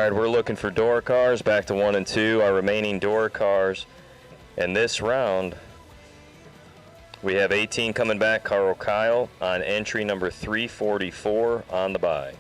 right, we're looking for door cars, back to 1 and 2, our remaining door cars. And this round, we have 18 coming back, Carl Kyle on entry number 344 on the bye.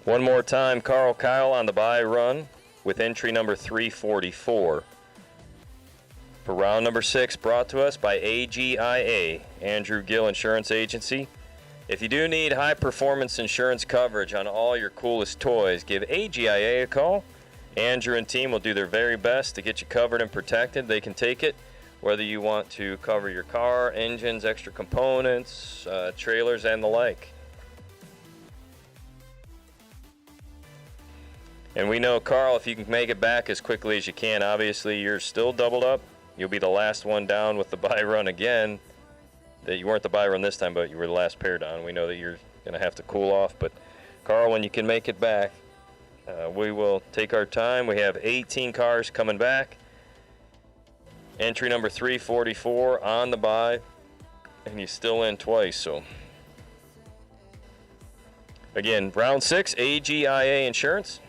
One more time, Carl Kyle on the bye run with entry number 344. For round number 6, brought to us by AGIA, Andrew Gill Insurance Agency. If you do need high-performance insurance coverage on all your coolest toys, give AGIA a call. Andrew and team will do their very best to get you covered and protected. They can take it, whether you want to cover your car, engines, extra components, trailers, and the like. And we know, Carl, if you can make it back as quickly as you can, obviously you're still doubled up. You'll be the last one down with the bye run again. That you weren't the bye run this time, but you were the last pair down. We know that you're going to have to cool off. But, Carl, when you can make it back, we will take our time. We have 18 cars coming back. Entry number 344 on the bye. And he's still in twice, so. Again, round 6, AGIA Insurance.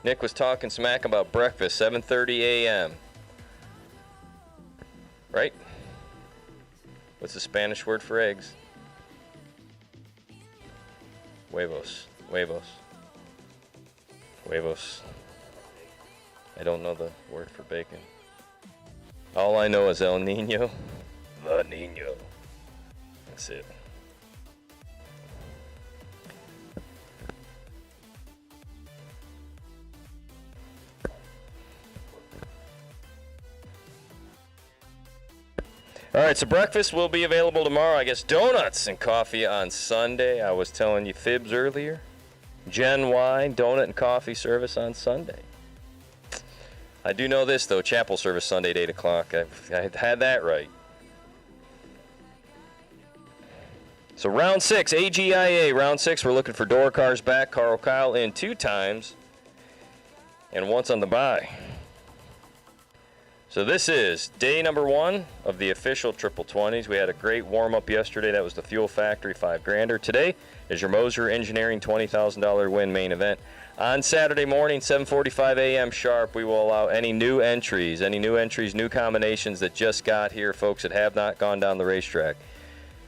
Nick was talking smack about breakfast, 7:30 a.m. Right? What's the Spanish word for eggs? Huevos. Huevos. Huevos. I don't know the word for bacon. All I know is El Nino. La Nino. That's it. All right, so breakfast will be available tomorrow. I guess donuts and coffee on Sunday. I was telling you fibs earlier. Gen Y, donut and coffee service on Sunday. I do know this, though. Chapel service Sunday at 8 o'clock. I had that right. So round 6, AGIA. Round 6, we're looking for door cars back. Carl Kyle in 2 times. And once on the bye. So this is day number 1 of the official Triple 20s. We had a great warm-up yesterday. That was the Fuel Factory 5-grander. Today is your Moser Engineering $20,000 win main event. On Saturday morning, 7:45 a.m. sharp, we will allow any new entries, new combinations that just got here, folks that have not gone down the racetrack.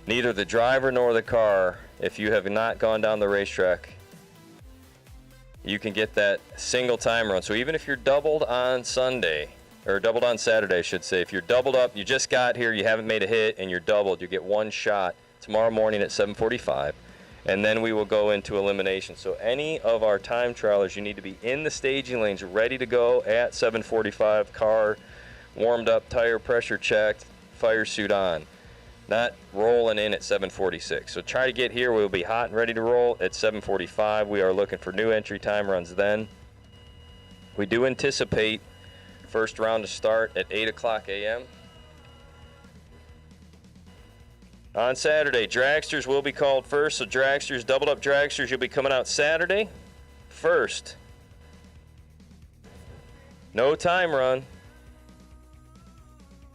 Neither the driver nor the car, if you have not gone down the racetrack, you can get that single time run. So even if you're doubled on Sunday, or doubled on Saturday, I should say. If you're doubled up, you just got here, you haven't made a hit, and you're doubled, you get one shot tomorrow morning at 7:45, and then we will go into elimination. So any of our time trialers, you need to be in the staging lanes, ready to go at 7:45, car warmed up, tire pressure checked, fire suit on. Not rolling in at 7:46. So try to get here. We'll be hot and ready to roll at 7:45. We are looking for new entry time runs then. We do anticipate first round to start at 8 o'clock a.m. On Saturday, dragsters will be called first. So dragsters, doubled up dragsters, you'll be coming out Saturday first. No time run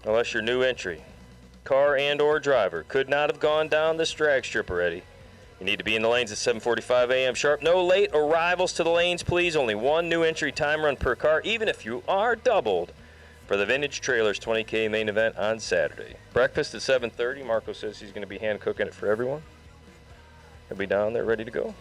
unless you're new entry. Car and or driver could not have gone down this drag strip already. You need to be in the lanes at 7:45 a.m. sharp. No late arrivals to the lanes, please. Only one new entry time run per car, even if you are doubled, for the Vintage Trailers 20K main event on Saturday. Breakfast at 7:30. Marco says he's going to be hand cooking it for everyone. He'll be down there ready to go.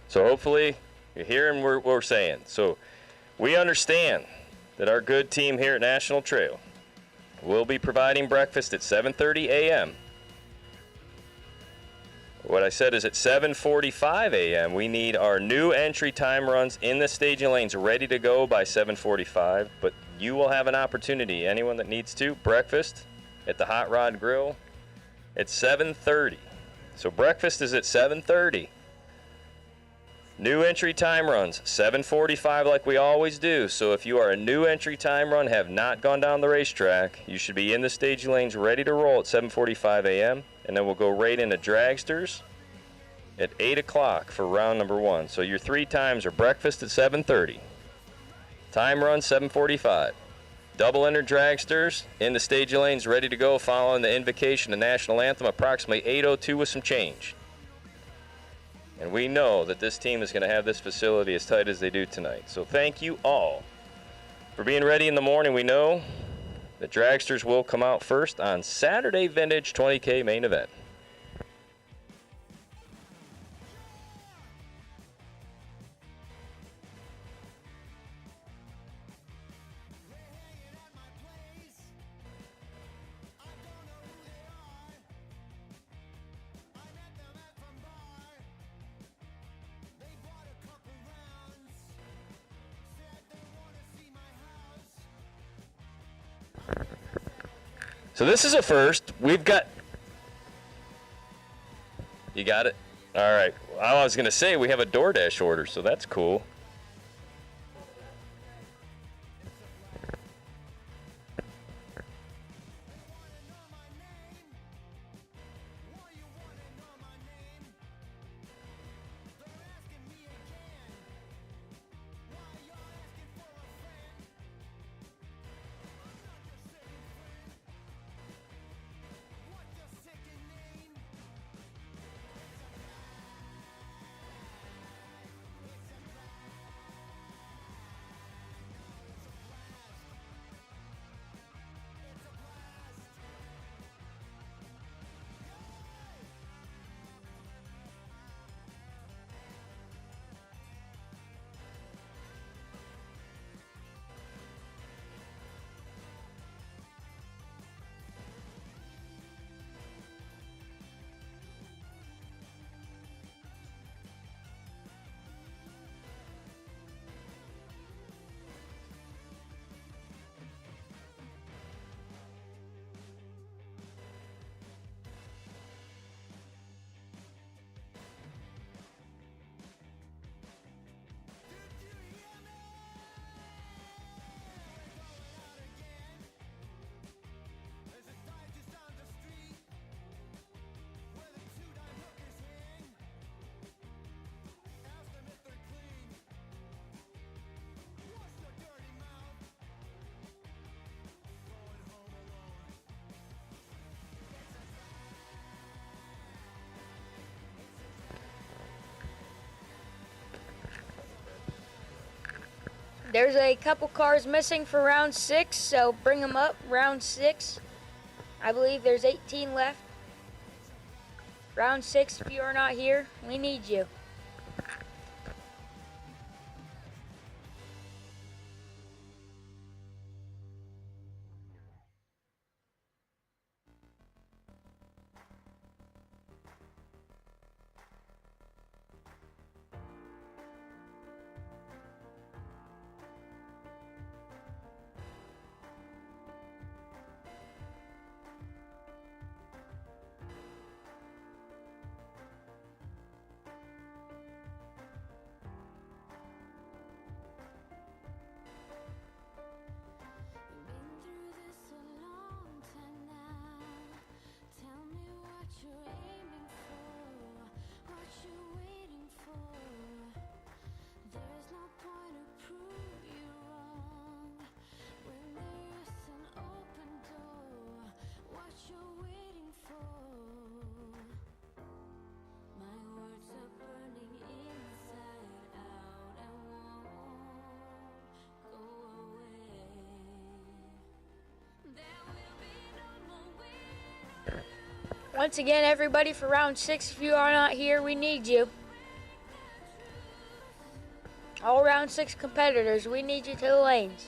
So hopefully you're hearing what we're saying. So we understand that our good team here at National Trail will be providing breakfast at 7:30 a.m. What I said is at 7:45 a.m. we need our new entry time runs in the staging lanes ready to go by 7:45. But you will have an opportunity, anyone that needs to, breakfast at the Hot Rod Grill at 7:30. So breakfast is at 7:30. New entry time runs, 7:45 like we always do. So if you are a new entry time run, have not gone down the racetrack, you should be in the staging lanes ready to roll at 7:45 a.m. And then we'll go right into dragsters at 8 o'clock for round number 1. So your 3 times are breakfast at 7:30, time run 7:45, double enter dragsters in the staging lanes ready to go following the invocation of National Anthem approximately 8:02 with some change. And we know that this team is going to have this facility as tight as they do tonight. So thank you all for being ready in the morning. We know the dragsters will come out first on Saturday Vintage 20K main event. So this is a first. We've got... You got it? All right. I was going to say we have a DoorDash order, so that's cool. There's a couple cars missing for round 6, so bring them up. Round 6. I believe there's 18 left. Round 6, if you are not here, we need you. Once again, everybody, for round 6, if you are not here, we need you. All round 6 competitors, we need you to the lanes.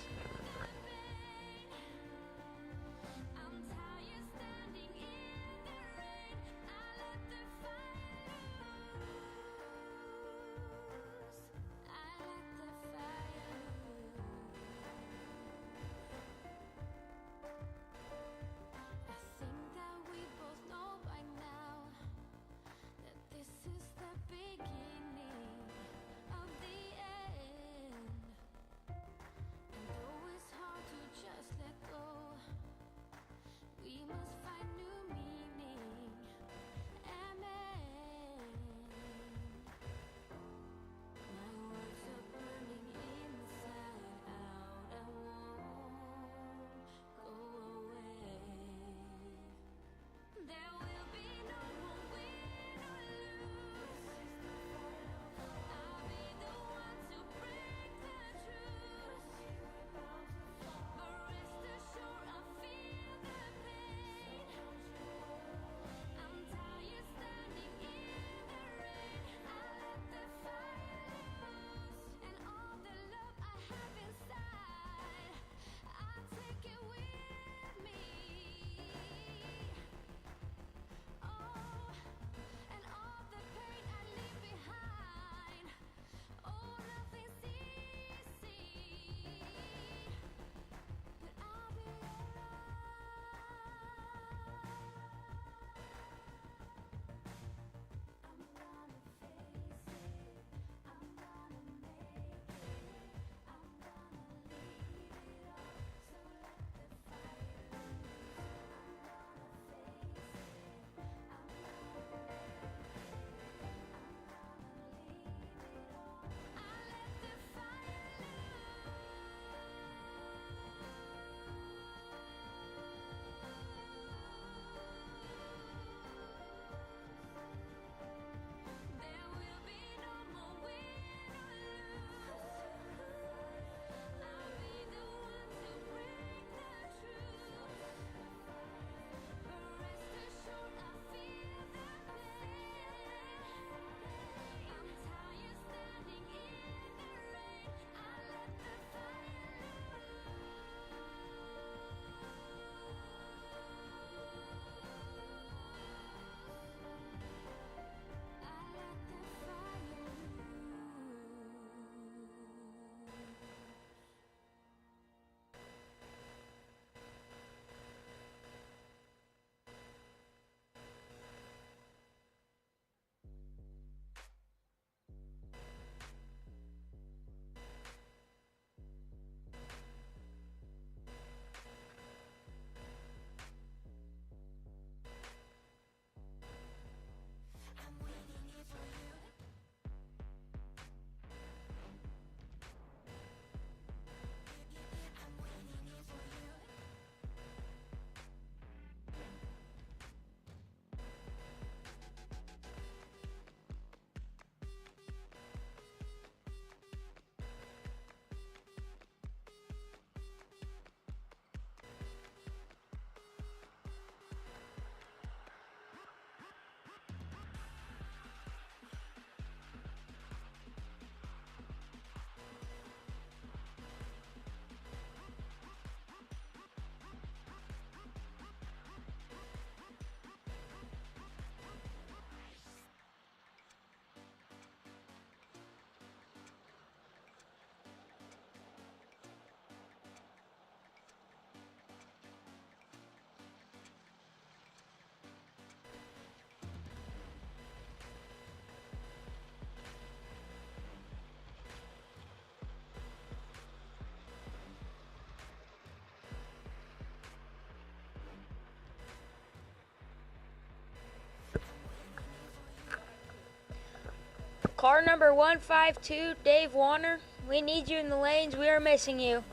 Car number 152, Dave Warner. We need you in the lanes. We are missing you.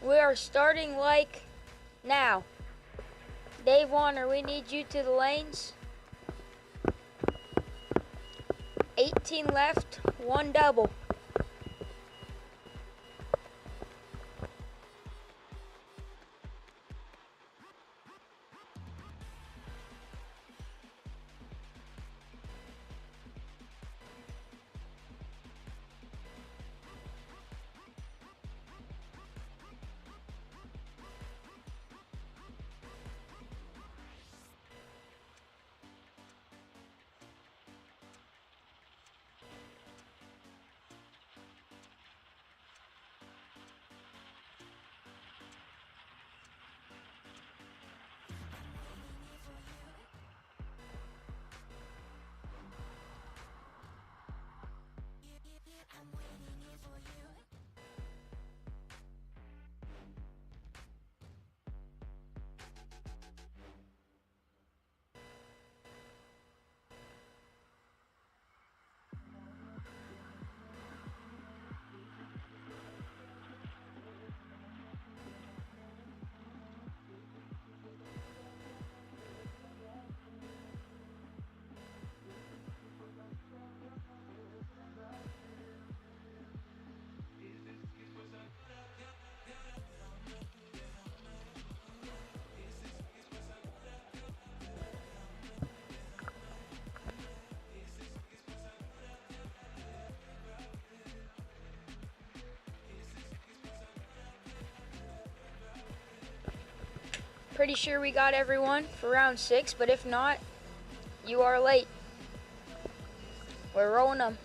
We are starting like now. Dave Warner, we need you to the lanes. 18 left, 1 double. Pretty sure we got everyone for round 6, but if not, you are late. We're rolling them.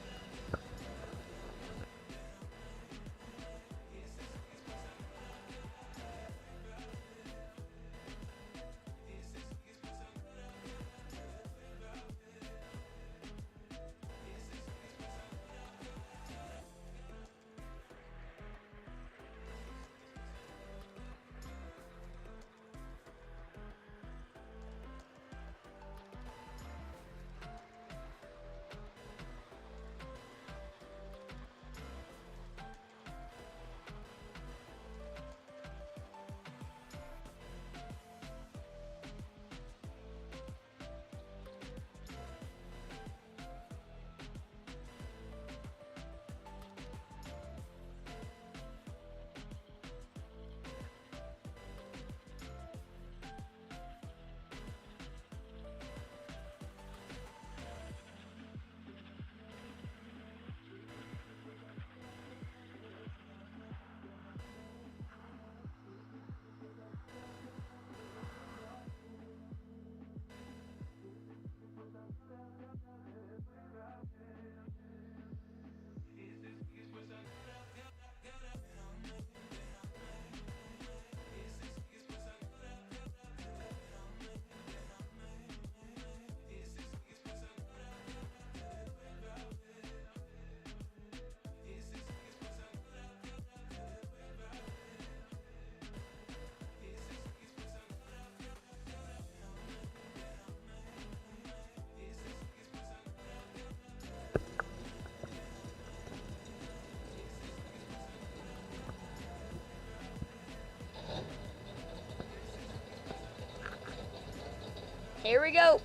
Here we go.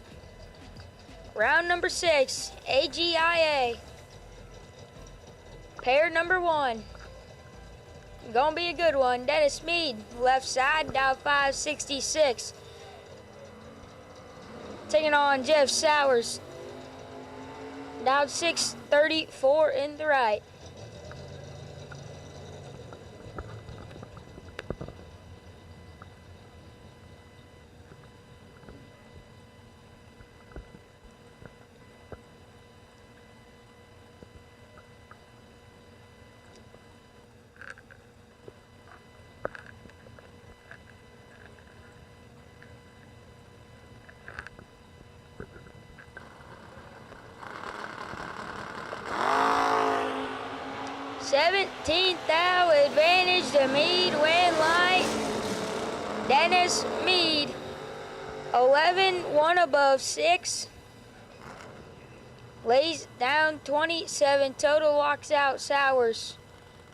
Round number 6, AGIA. Pair number 1. Gonna be a good one. Dennis Mead, left side, dial 566. Taking on Jeff Sowers, dial 634 in the right. Seventeenth thou advantage to Mead, win light. Dennis Mead, 11-1 above 6. Lays down 27, total locks out Sowers.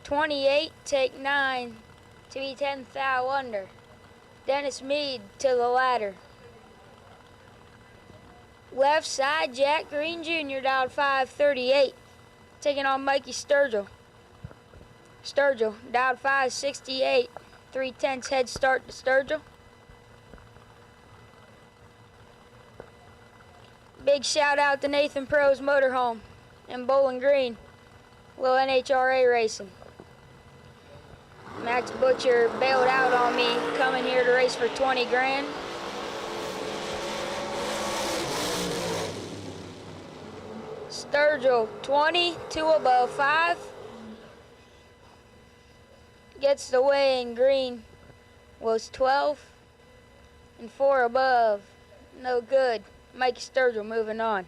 28, take 9 to be 10th thou under. Dennis Mead to the ladder. Left side, Jack Green Jr. dialed 538, taking on Mikey Sturgill. Sturgill, dialed 568, 3/10 head start to Sturgill. Big shout out to Nathan Pro's Motorhome in Bowling Green, little NHRA racing. Max Butcher bailed out on me coming here to race for 20 grand. Sturgill, 20, 2 above 5. Gets the way in green was 12 and 4 above. No good. Mikey Sturgill moving on.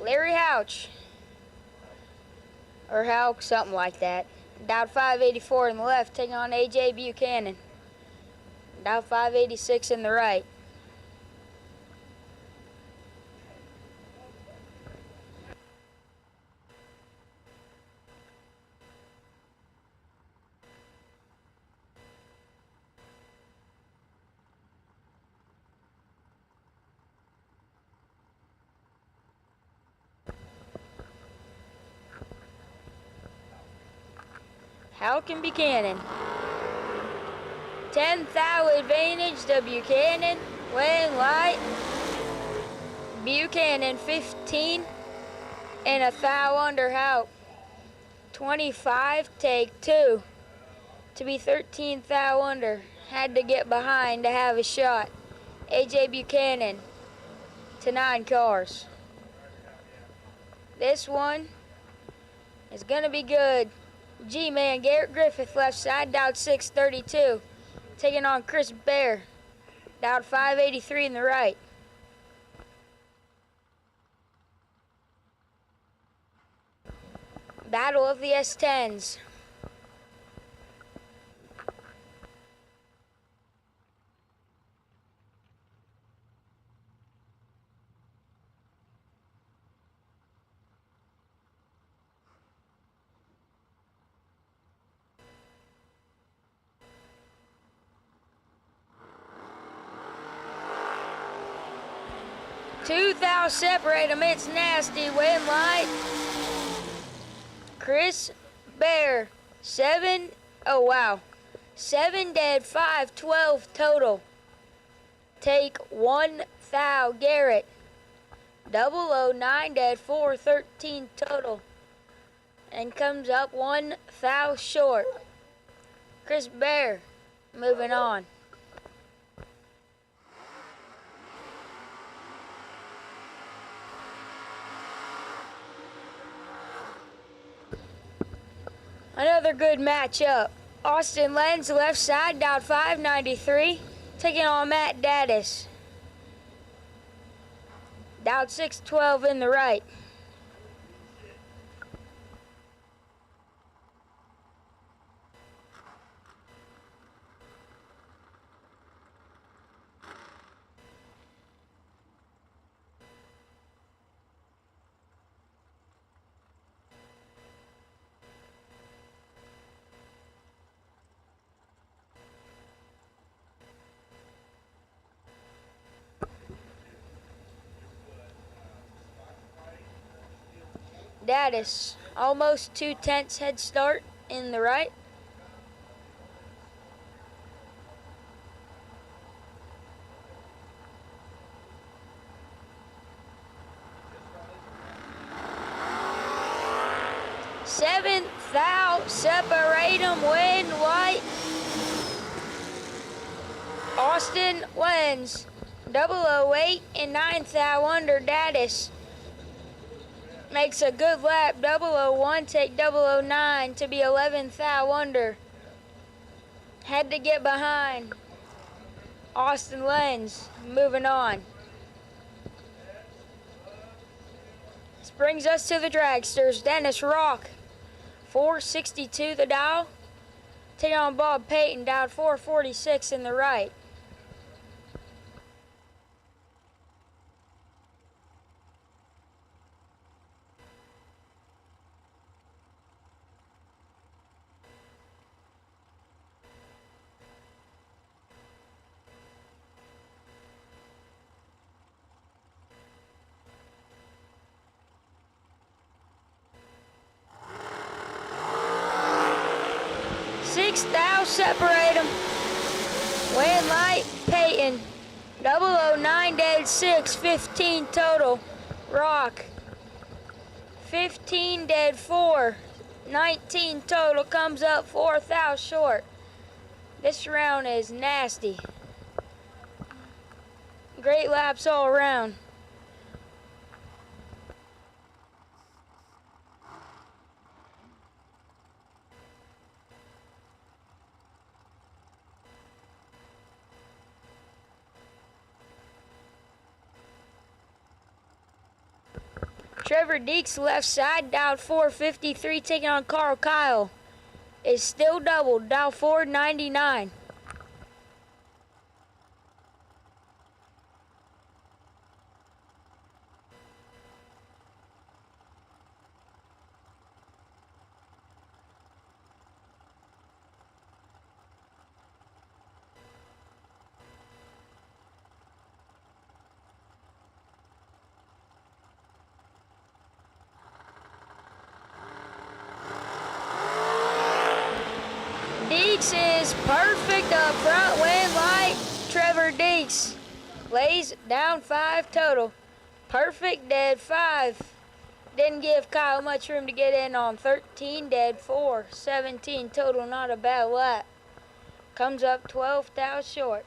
Larry Houch, or Houck, something like that. Dialed 584 in the left, taking on AJ Buchanan. Dialed 586 in the right. Houck and Buchanan. 10th thou advantage to Buchanan. Win light. Buchanan 15. and a thou under help. 25, take 2. To be 13 thou under. Had to get behind to have a shot. A.J. Buchanan to 9 cars. This one is gonna be good. G-Man Garrett Griffith left side, Dowd 632. Taking on Chris Bear. Dowd 583 in the right. Battle of the S10s. Two thou separate them, it's nasty, wind light. Chris Bear, 7 dead, 5, 12 total. Take 1 thou Garrett. 009 dead, 4, 13 total. And comes up 1 thou short. Chris Bear, moving on. Another good matchup. Austin Lenz, left side, Dowd 593, taking on Matt Daddis. Dowd 612 in the right. Daddis, almost 2/10 head start in the right. Seventh thou separate them, wind white. Austin Lenz, 008 and 9 thou under Daddis. Makes a good lap, 001, take 009 to be 11 thou under. Had to get behind. Austin Lenz, moving on. This brings us to the dragsters. Dennis Rock, 462 the dial. Taking on Bob Payton, Dowd 446 in the right. Six thou separate them. Wind light, Payton. 009 dead 6, 15 total. Rock. 15 dead 4, 19 total. Comes up 4 thou short. This round is nasty. Great laps all around. Trevor Deeks left side, Dowd 453, taking on Carl Kyle. Is still doubled, Dowd 499. Deeks is perfect up front, wind light. Trevor Deeks lays down 5 total. Perfect dead 5. Didn't give Kyle much room to get in on 13, dead 4, 17 total, not a bad lap. Comes up 12 thou short.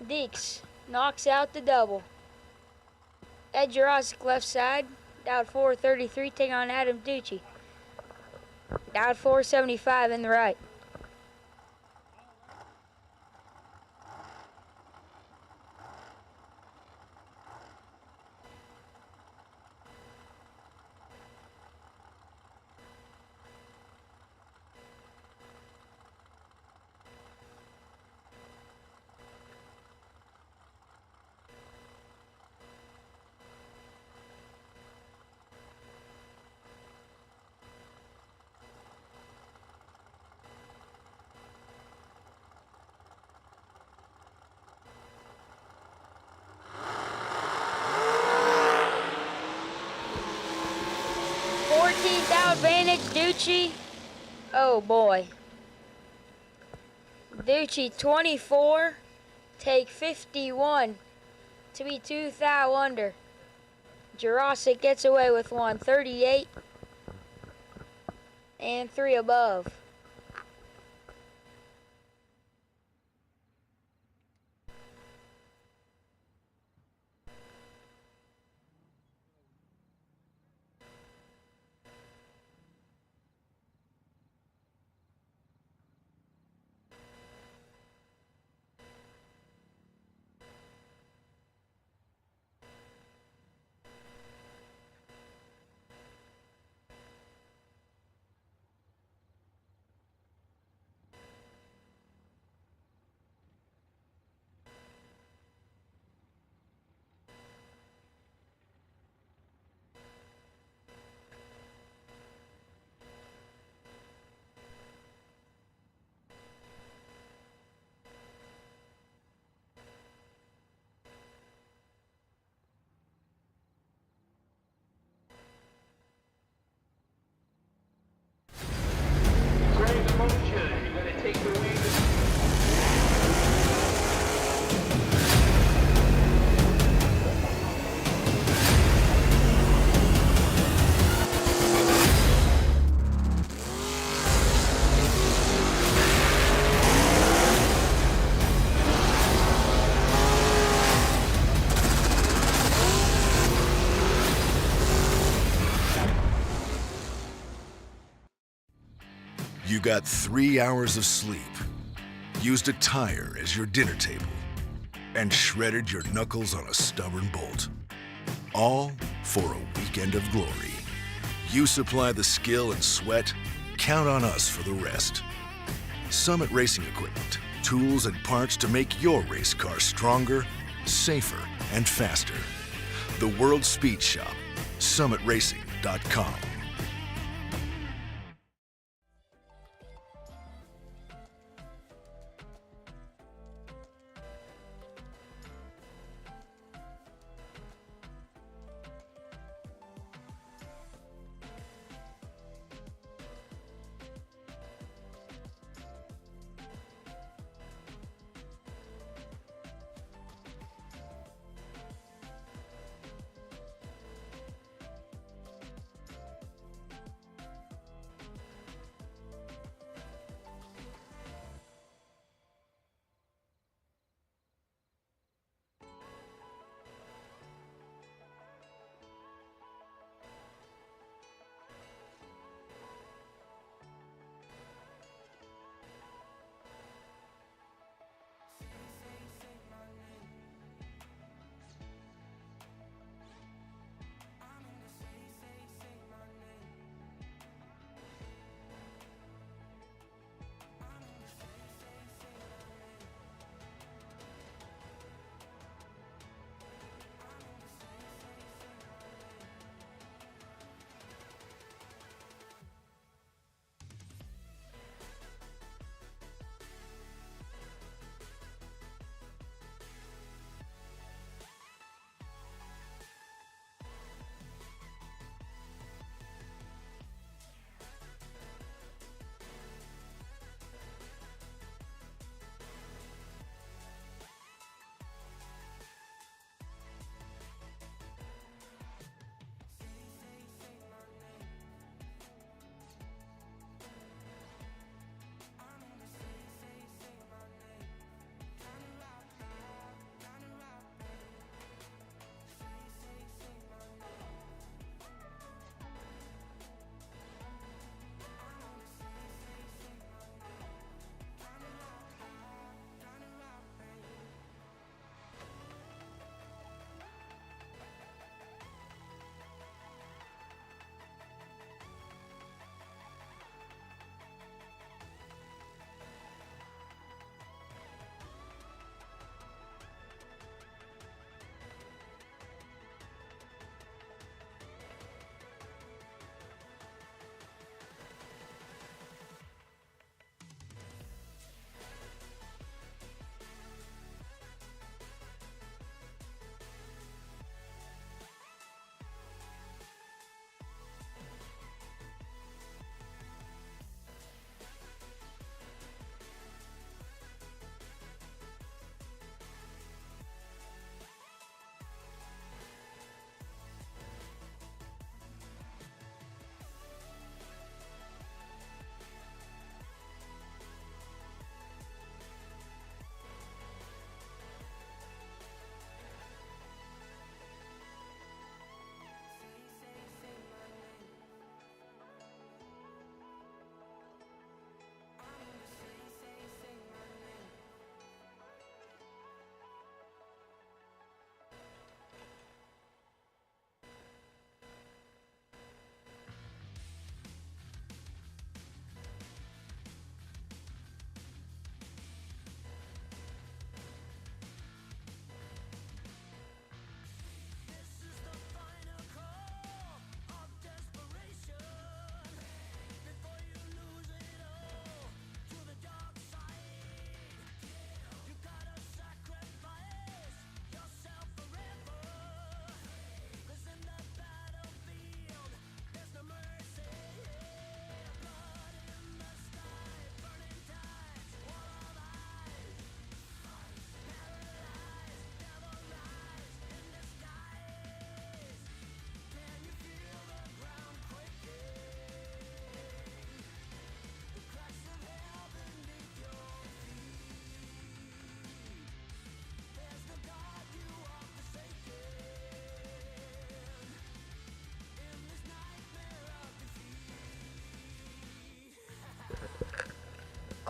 Deeks knocks out the double. Ed Jurassic left side, Dowd 433, taking on Adam Ducci. Dowd 475 in the right. Advantage, Ducci. Oh boy. Ducci 24, take 51 to be 2 thou under. Jurassic gets away with 138 and 3 above. You got 3 hours of sleep, used a tire as your dinner table, and shredded your knuckles on a stubborn bolt. All for a weekend of glory. You supply the skill and sweat, count on us for the rest. Summit Racing Equipment, tools and parts to make your race car stronger, safer, and faster. The World Speed Shop, summitracing.com.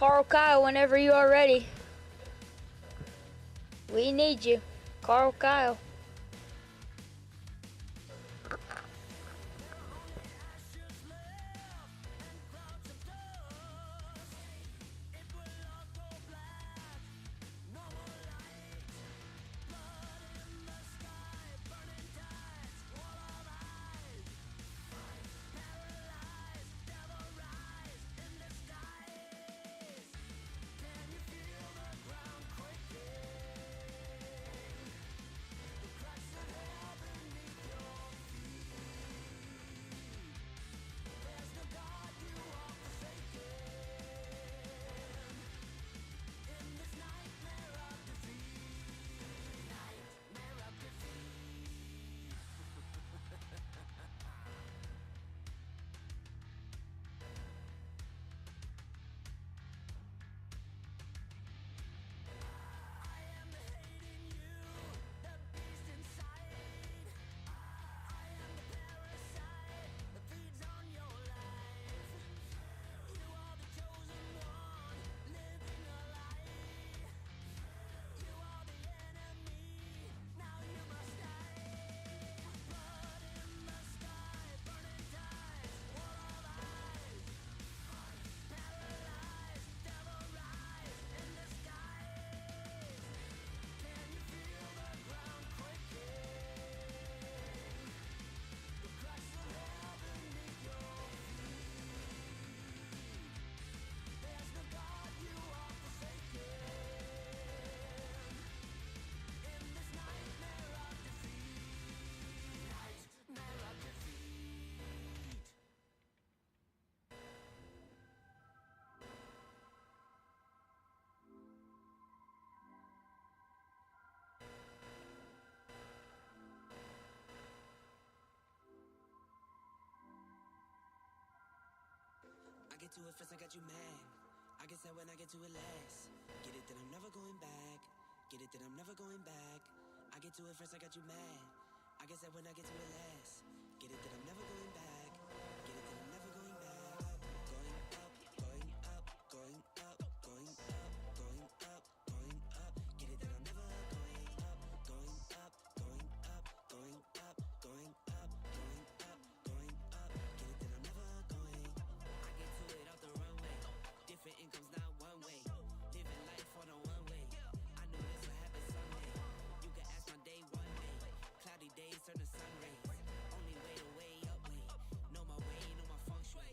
Carl Kyle whenever you are ready. We need you, Carl Kyle. Get to it first, I got you mad. I guess that when I get to it last. Get it that I'm never going back. Get it that I'm never going back. I get to it first, I got you mad. I guess that when I get to it last. Get it that I'm never going back. Get it that I'm never going back. Going up, going up, going up, going up, going up, going up. Get it that I'm never going up, going up, going up, going up, going up, going up, going up. Get it that I'm never going. I get to it off the runway. Different incomes, not one way. Living life on a one way. I knew this would happen someday. You can ask my day one day. Cloudy days turn to sun rays. Only way to way up way. Know my way, know my feng shui.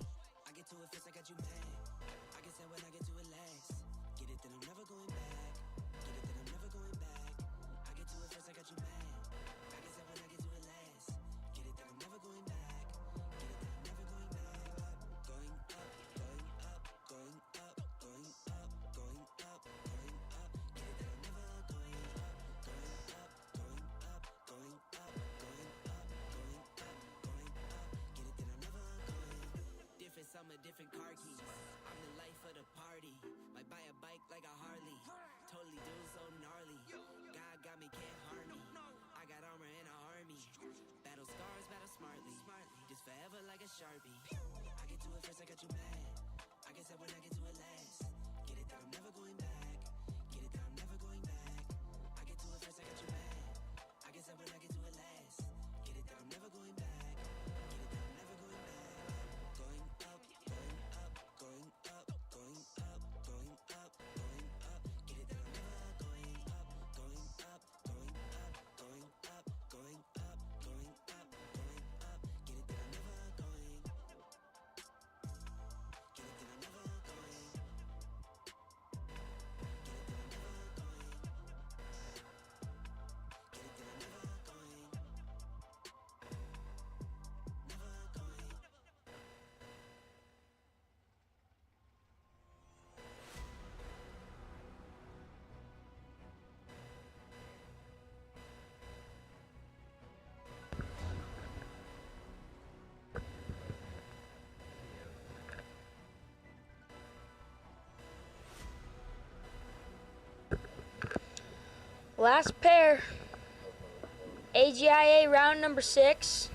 I get to it first, I got you mad. I guess that when I get to it last. Get it that I'm never going back. Get it that I'm never going back. I get to it first, I got you mad. I guess that when I get to it last. Get it that I'm never going back. Get it that I'm never going back. Going up, going up, going up, going up, going up, going up. Get it that I'm never going up, going up, going up, going up, going up, going up, going up. Get it that I'm never going. Different summer, different car keys. I'm the life of the party. Might buy a bike like a Harley. Totally do so gnarly. God got me, can't harm me. I got armor and an army. Battle scars, battle smartly. Just forever like a Sharpie. I get to it first, I got you mad. I guess that when I get to it last. Get it that I'm never going back. Get it that I'm never going back. I get to it first, I got you mad. I guess that when I get to it last. Get it that I'm never going back. Get it that I'm never going back. Going up, going up, going up, going up, going up, going up. Get it that I'm never going up, going up, going up, going up, going up, going up, going up. Get it that I'm never going. Get it that I'm never going. Get it that I'm never going. Get it that I'm never going. Never going. Last pair. AGIA round number 6.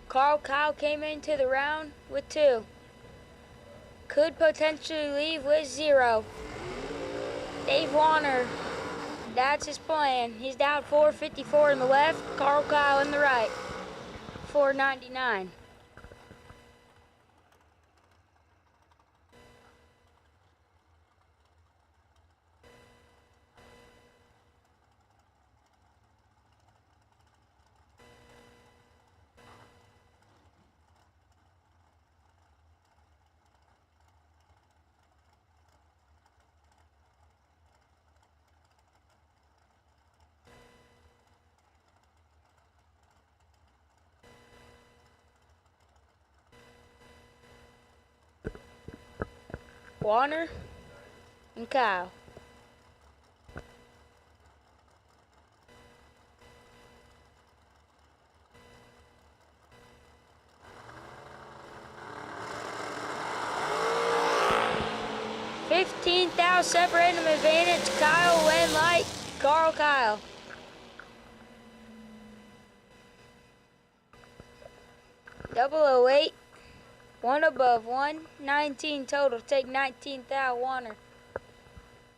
Carl Kyle came into the round with 2. could potentially leave with 0. Dave Warner, that's his plan. He's down 454 in the left, Carl Kyle in the right, 499. Warner and Kyle. $15,000 separating them advantage. Kyle win light. Carl Kyle. .008. 1 above 1. 19 total. Take 19,000 Warner.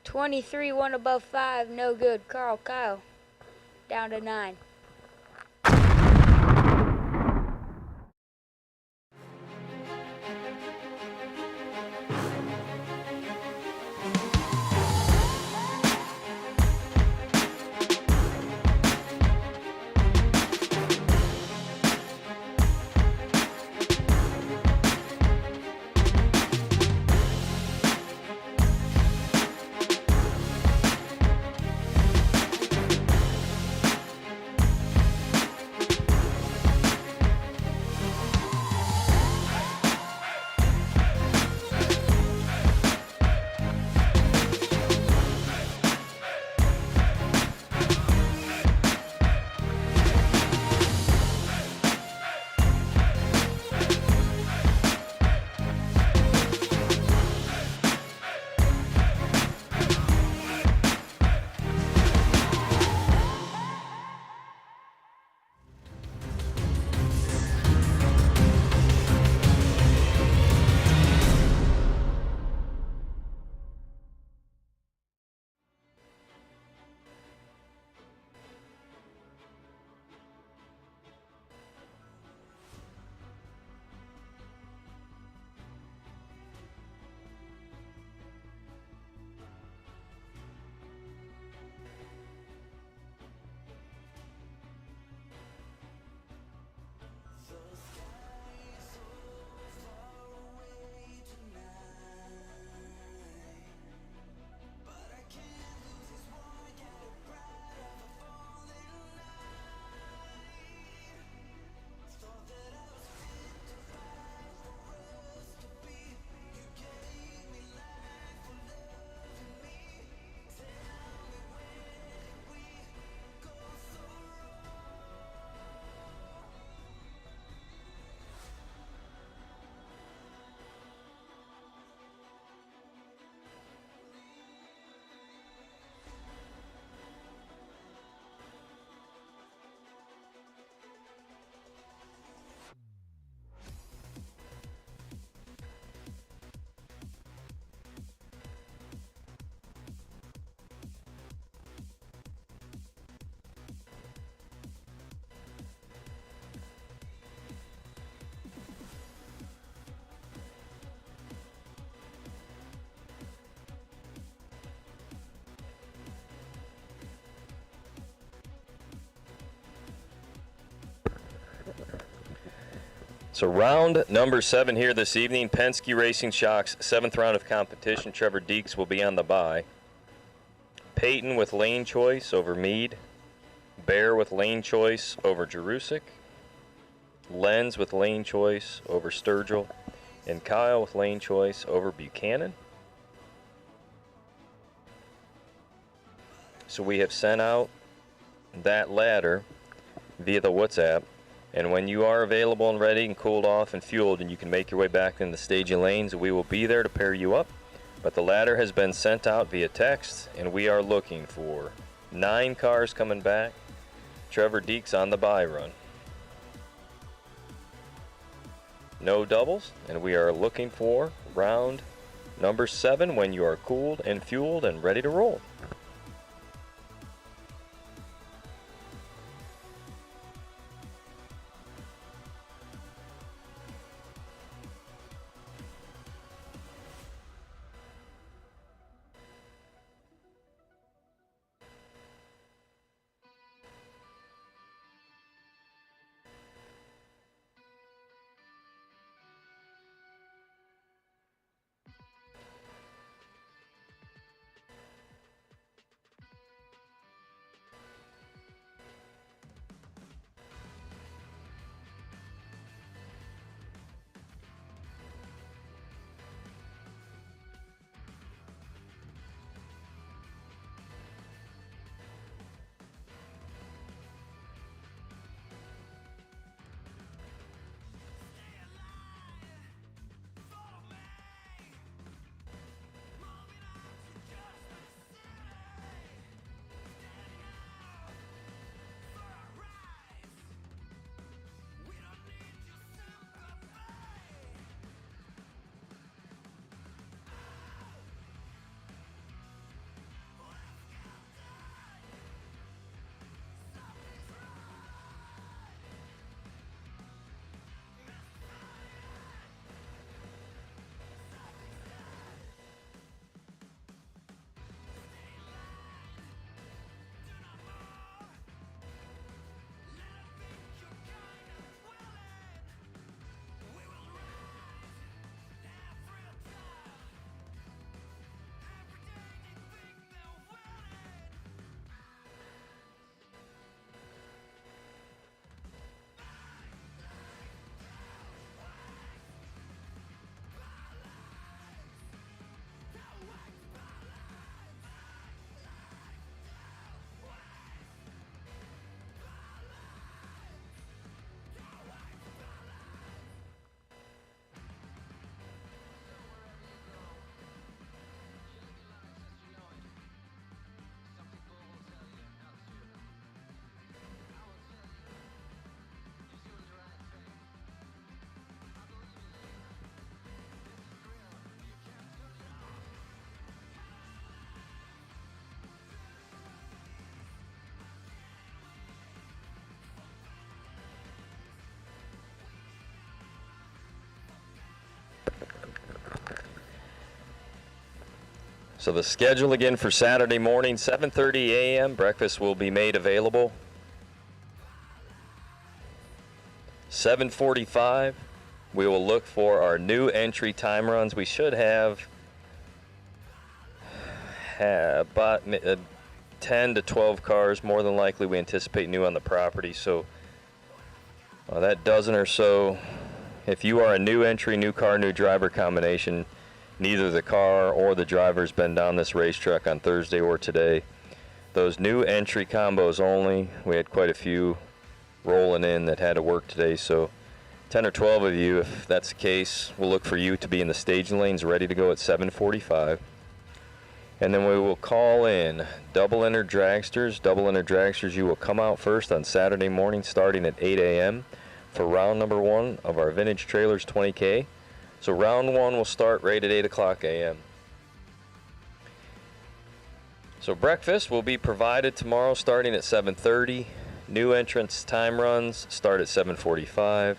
23 1 above 5. No good. Carl Kyle. Down to 9. So round number 7 here this evening, Penske Racing Shock's 7th round of competition. Trevor Deeks will be on the bye. Peyton with lane choice over Meade. Bear with lane choice over Jerusik. Lenz with lane choice over Sturgill. And Kyle with lane choice over Buchanan. So we have sent out that ladder via the WhatsApp. And when you are available and ready and cooled off and fueled and you can make your way back in the staging lanes, we will be there to pair you up. But the ladder has been sent out via text, and we are looking for 9 cars coming back. Trevor Deeks on the bye run. No doubles, and we are looking for round number 7 when you are cooled and fueled and ready to roll. So the schedule again for Saturday morning, 7:30 a.m. Breakfast will be made available. 7:45, we will look for our new entry time runs. We should have about 10 to 12 cars, more than likely we anticipate new on the property. So that dozen or so, if you are a new entry, new car, new driver combination, neither the car or the driver's been down this racetrack on Thursday or today. Those new entry combos only. We had quite a few rolling in that had to work today, so 10 or 12 of you, if that's the case, we'll look for you to be in the staging lanes ready to go at 7:45. And then we will call in double enter dragsters. Double enter dragsters, you will come out first on Saturday morning starting at 8 a.m. for round number 1 of our Vintage Trailers 20K. So round 1 will start right at 8 o'clock a.m. So breakfast will be provided tomorrow starting at 7:30. New entrance time runs start at 7:45.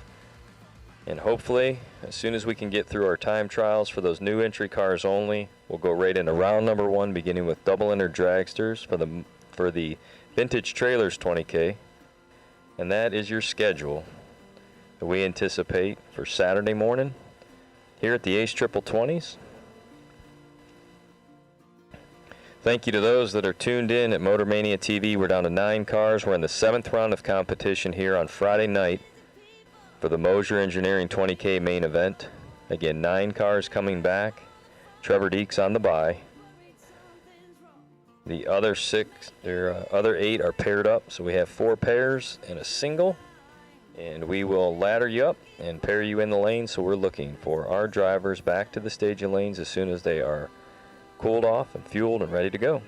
And hopefully, as soon as we can get through our time trials for those new entry cars only, we'll go right into round number 1, beginning with double enter dragsters for the Vintage Trailers 20K. And that is your schedule that we anticipate for Saturday morning here at the A.C.E Triple 20's. Thank you to those that are tuned in at Motor Mania TV. We're down to 9 cars. We're in the 7th round of competition here on Friday night for the Moser Engineering 20K main event. Again, 9 cars coming back. Trevor Deeks on the bye. The other 8 are paired up, so we have 4 pairs and a single. And we will ladder you up and pair you in the lane, so we're looking for our drivers back to the staging lanes as soon as they are cooled off and fueled and ready to go.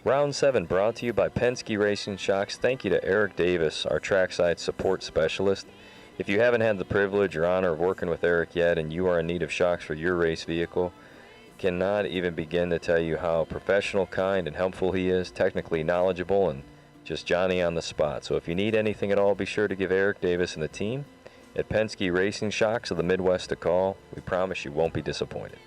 Round 7 brought to you by Penske Racing Shocks. Thank you to Eric Davis, our trackside support specialist. If you haven't had the privilege or honor of working with Eric yet and you are in need of shocks for your race vehicle, cannot even begin to tell you how professional, kind, and helpful he is, technically knowledgeable, and just Johnny on the spot. So if you need anything at all, be sure to give Eric Davis and the team at Penske Racing Shocks of the Midwest a call. We promise you won't be disappointed.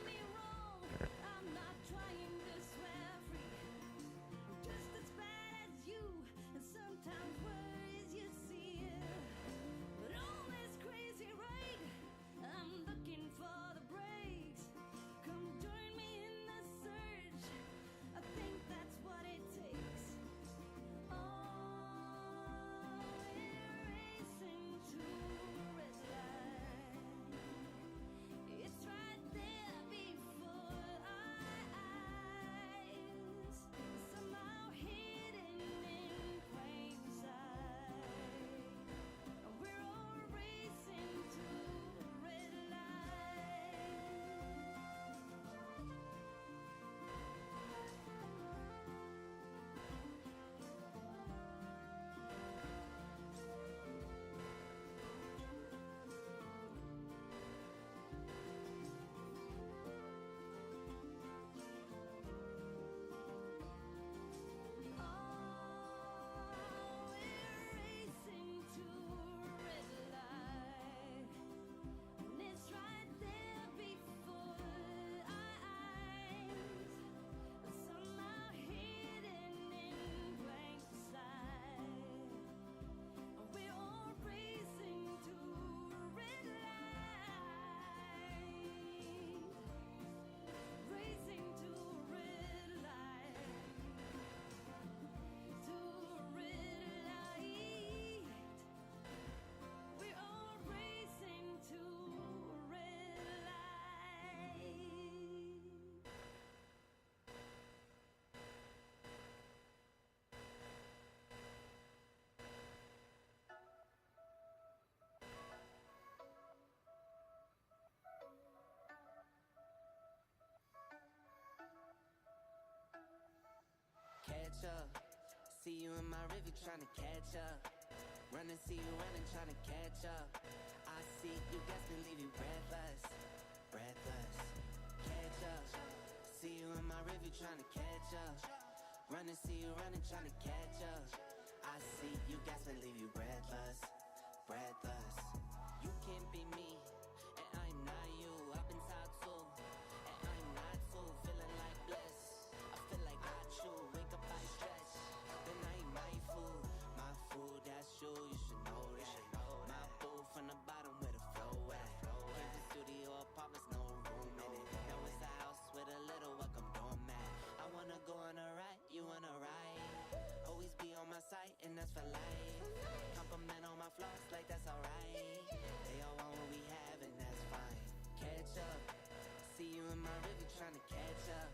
Catch up, see you in my river trying to catch up. Run and see you running trying to catch up. I see you guys can leave you breathless, breathless. Catch up, see you in my river trying to catch up. Run and see you running trying to catch up. I see you guys can leave you breathless, breathless. You can't be me, and I'm not you. I've been taught to, and I'm not too. Feeling like bliss, I feel like I chew. Wake up, I stretch, then I eat my food. My food, that's you, you should know that. My boo from the bottom where the flow at. Here's the studio apartments, no room in it. Now it's a house with a little welcome doormat. I wanna go on a ride, you wanna ride. Always be on my side, and that's for life. Compliment on my flaws, like that's alright. They all want what we have, and that's fine. Catch up, see you in my river trying to catch up.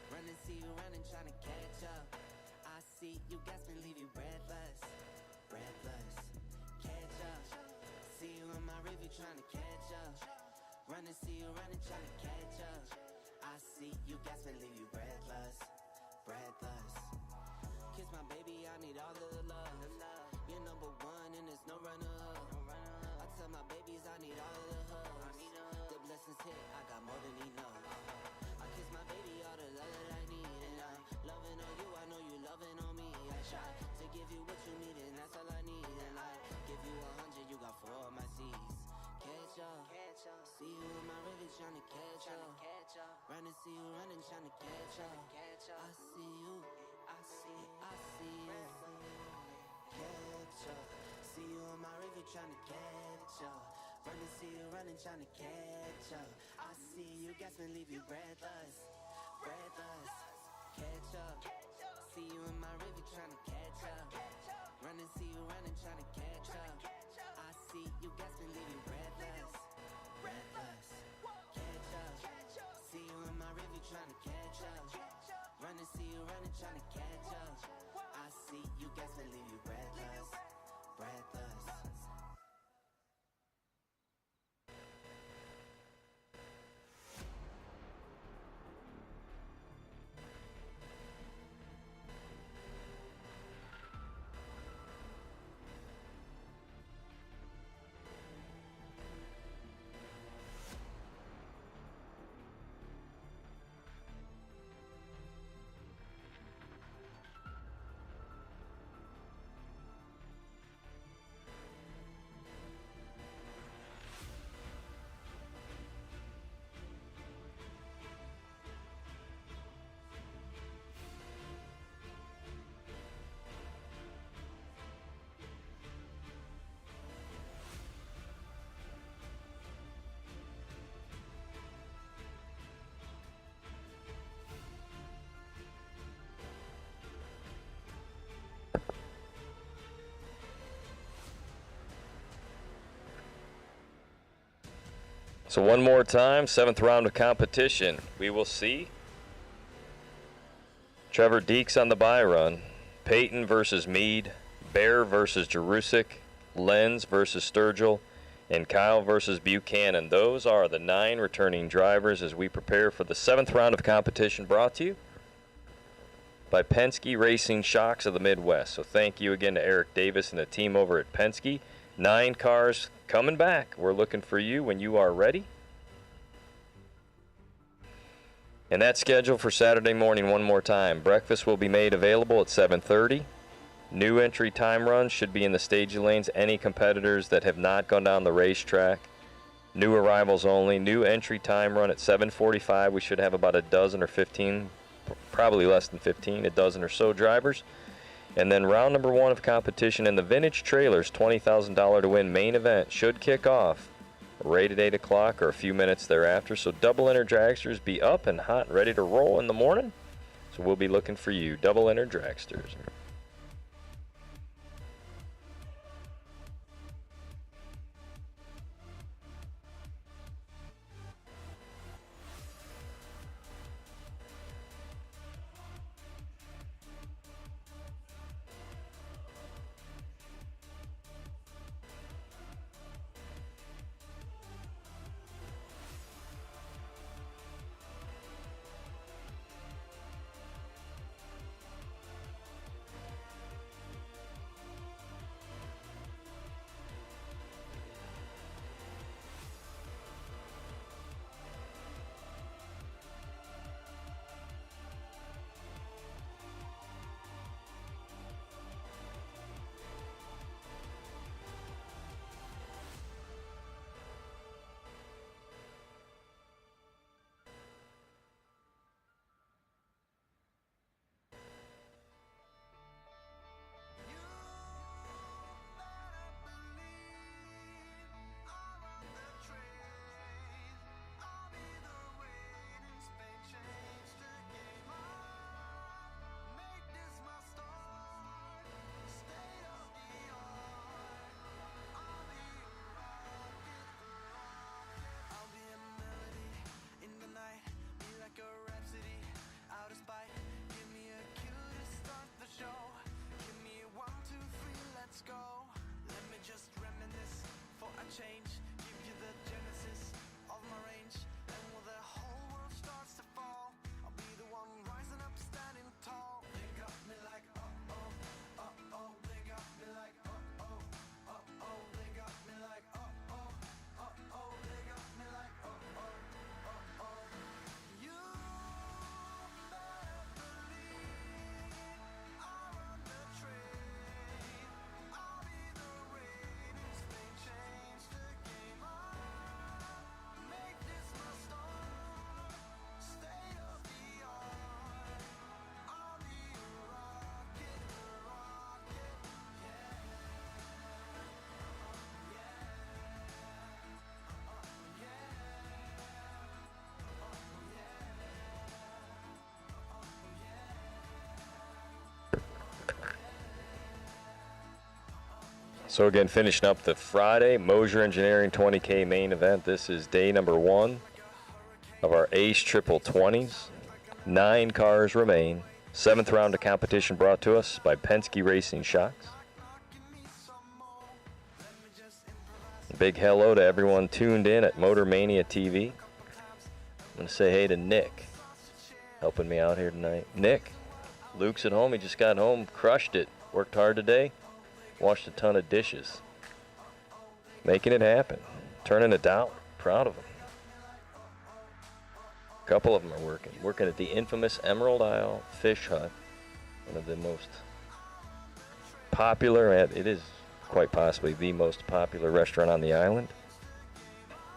Run and see you running trying to catch up. I see you guys can leave you breathless, breathless. Catch up, see you in my river trying to catch up. Run and see you running trying to catch up. I see you guys can leave you breathless, breathless. Kiss my baby, I need all of the love. You're number one and there's no runner-up. I tell my babies I need all of the hugs. The blessings hit, I got more than enough. I kiss my baby, all the love that I need. And I'm loving on you, I know you loving on me. I try to give you what you need and that's all I need. And I give you 100, you got 4 of my C's. Catch up, see you in my river trying to catch up. Run and see you running trying to catch up. I see you, I see you. Catch up, see you in my river trying to catch up. Run and see you running trying to catch up. I see you guys can leave you breathless, breathless. Catch up, see you in my river trying to catch up. Run and see you running trying to catch up. I see you guys can leave you breathless, breathless. Catch up, see you in my river trying to catch up. Run and see you running trying to catch up. I see you guys can leave you breathless, breathless. So one more time, 7th round of competition. We will see Trevor Deeks on the bye run, Peyton versus Meade, Bear versus Jerusik, Lenz versus Sturgill, and Kyle versus Buchanan. Those are the 9 returning drivers as we prepare for the 7th round of competition, brought to you by Penske Racing Shocks of the Midwest. So thank you again to Eric Davis and the team over at Penske. 9 cars coming back. We're looking for you when you are ready. And that schedule for Saturday morning one more time. Breakfast will be made available at 7:30. New entry time runs should be in the staging lanes. Any competitors that have not gone down the racetrack. New arrivals only. New entry time run at 7:45. We should have about a dozen or 15, probably less than 15, a dozen or so drivers. And then round number 1 of competition in the Vintage Trailers $20,000 to win main event should kick off right at 8 o'clock or a few minutes thereafter. So double enter dragsters, be up and hot and ready to roll in the morning. So we'll be looking for you, double enter dragsters. So again, finishing up the Friday Moser Engineering 20K main event. This is day number 1 of our ACE Triple 20s. 9 cars remain. 7th round of competition brought to us by Penske Racing Shocks. A big hello to everyone tuned in at Motor Mania TV. I'm going to say hey to Nick, helping me out here tonight. Nick, Luke's at home. He just got home, crushed it, worked hard today. Washed a ton of dishes. Making it happen. Turning $1. Proud of him. A couple of them are working. Working at the infamous Emerald Isle Fish Hut. One of the most popular, it is quite possibly the most popular restaurant on the island.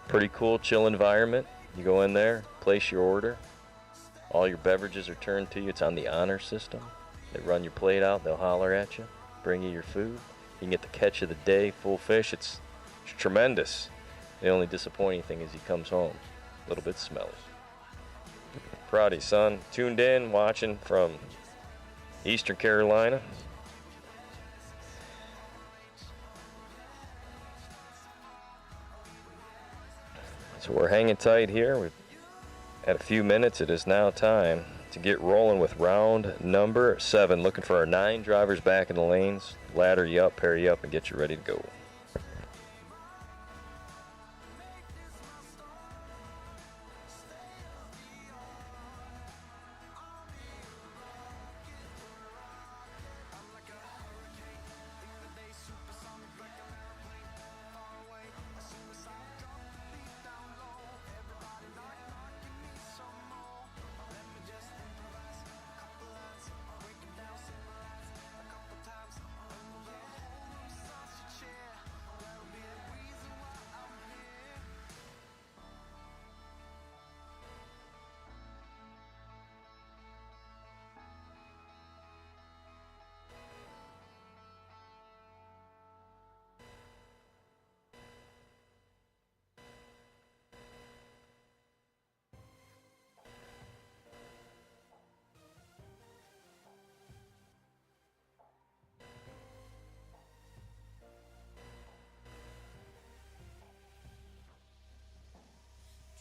Pretty cool, chill environment. You go in there, place your order. All your beverages are turned to you. It's on the honor system. They run your plate out. They'll holler at you. Bring you your food. You can get the catch of the day, full fish. It's tremendous. The only disappointing thing is he comes home a little bit smelly. Proud of you, son. Tuned in, watching from Eastern Carolina. So we're hanging tight here. We've had a few minutes. It is now time to get rolling with round number 7. Looking for our 9 drivers back in the lanes. Ladder you up, pair you up, and get you ready to go.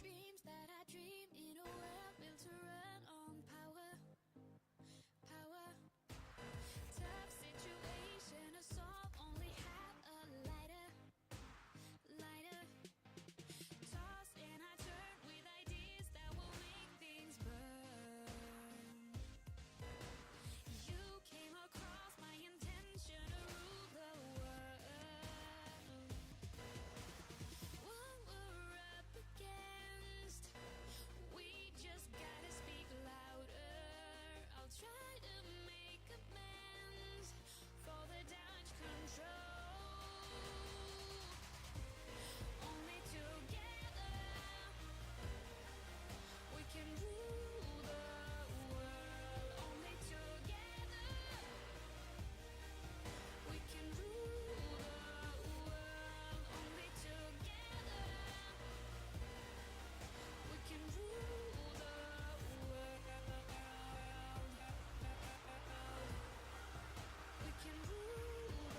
Dreams that I dream in a world built to run on power, power. Tough situation to solve, only have a lighter, lighter. Toss and I turn with ideas that will make things burn. You came across my intention to rule the world. What we're up against, we just gotta speak louder. I'll try to make amends for the damage control. Only together we can rule the world. Only together we can rule the world. Only together we can rule the world. We can rule the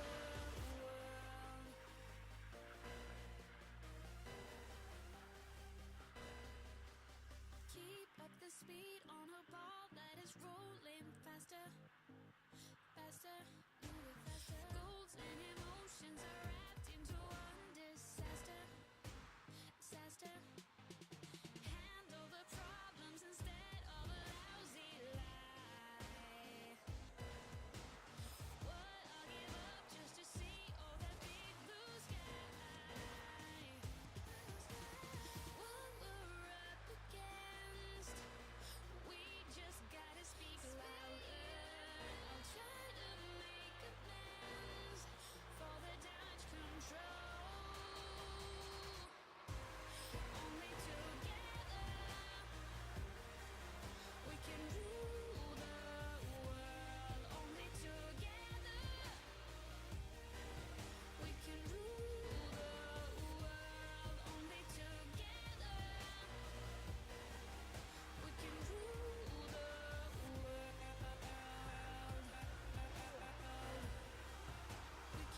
world. Keep up the speed on a ball that is rolling faster, faster, move faster. Goals and emotions are wrapped into one disaster, disaster. Handle the problems instead of a lousy lie. What I'll give up just to see all that big blue sky. What we're up against, we just gotta speak louder. I'll try to make amends for the damage control. Only together we can rule the world. Only together we can rule the world. Only together we can rule the world. We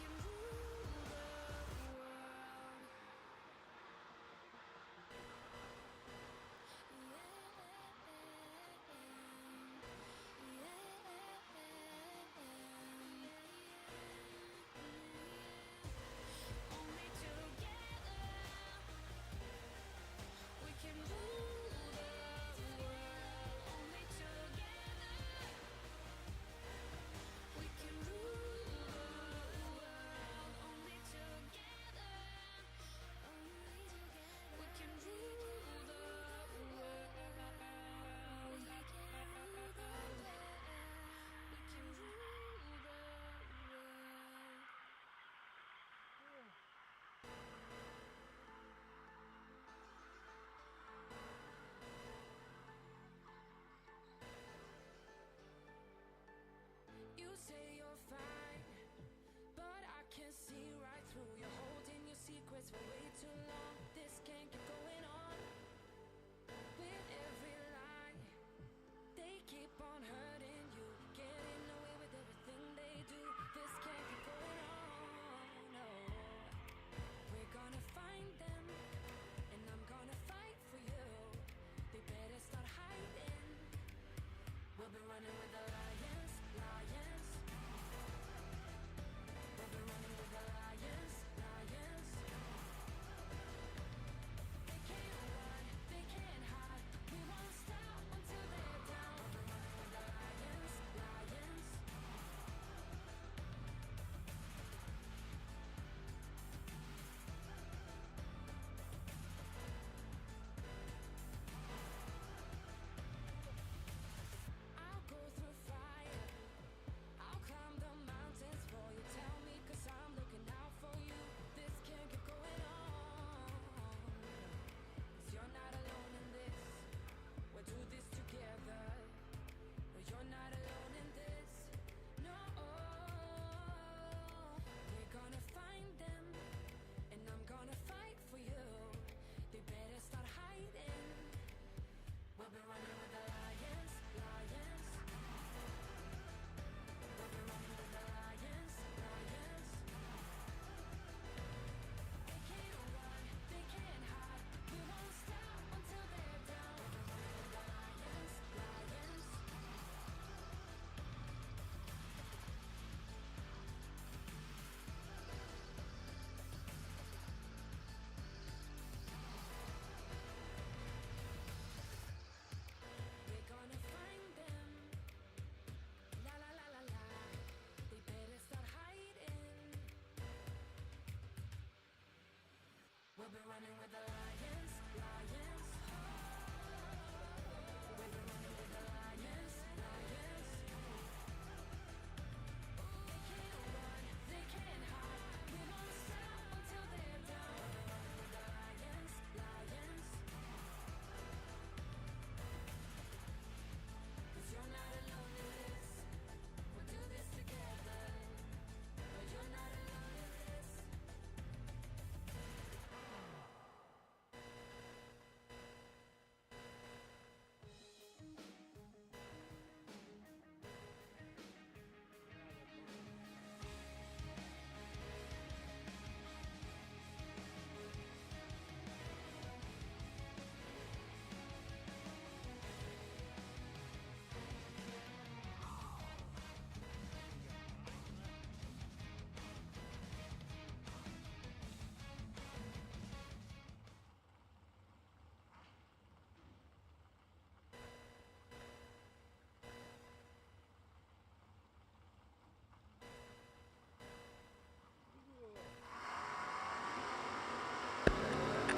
can rule the world. Only together we can rule the world. Only together we can rule the world. Only together we can rule the world. We can rule the world. You say you're fine, but I can see right through you. Holding your secrets for way too long. This can't keep going on. With every lie, they keep on hurting you, getting away with everything they do. This can't keep going on. No, we're gonna find them, and I'm gonna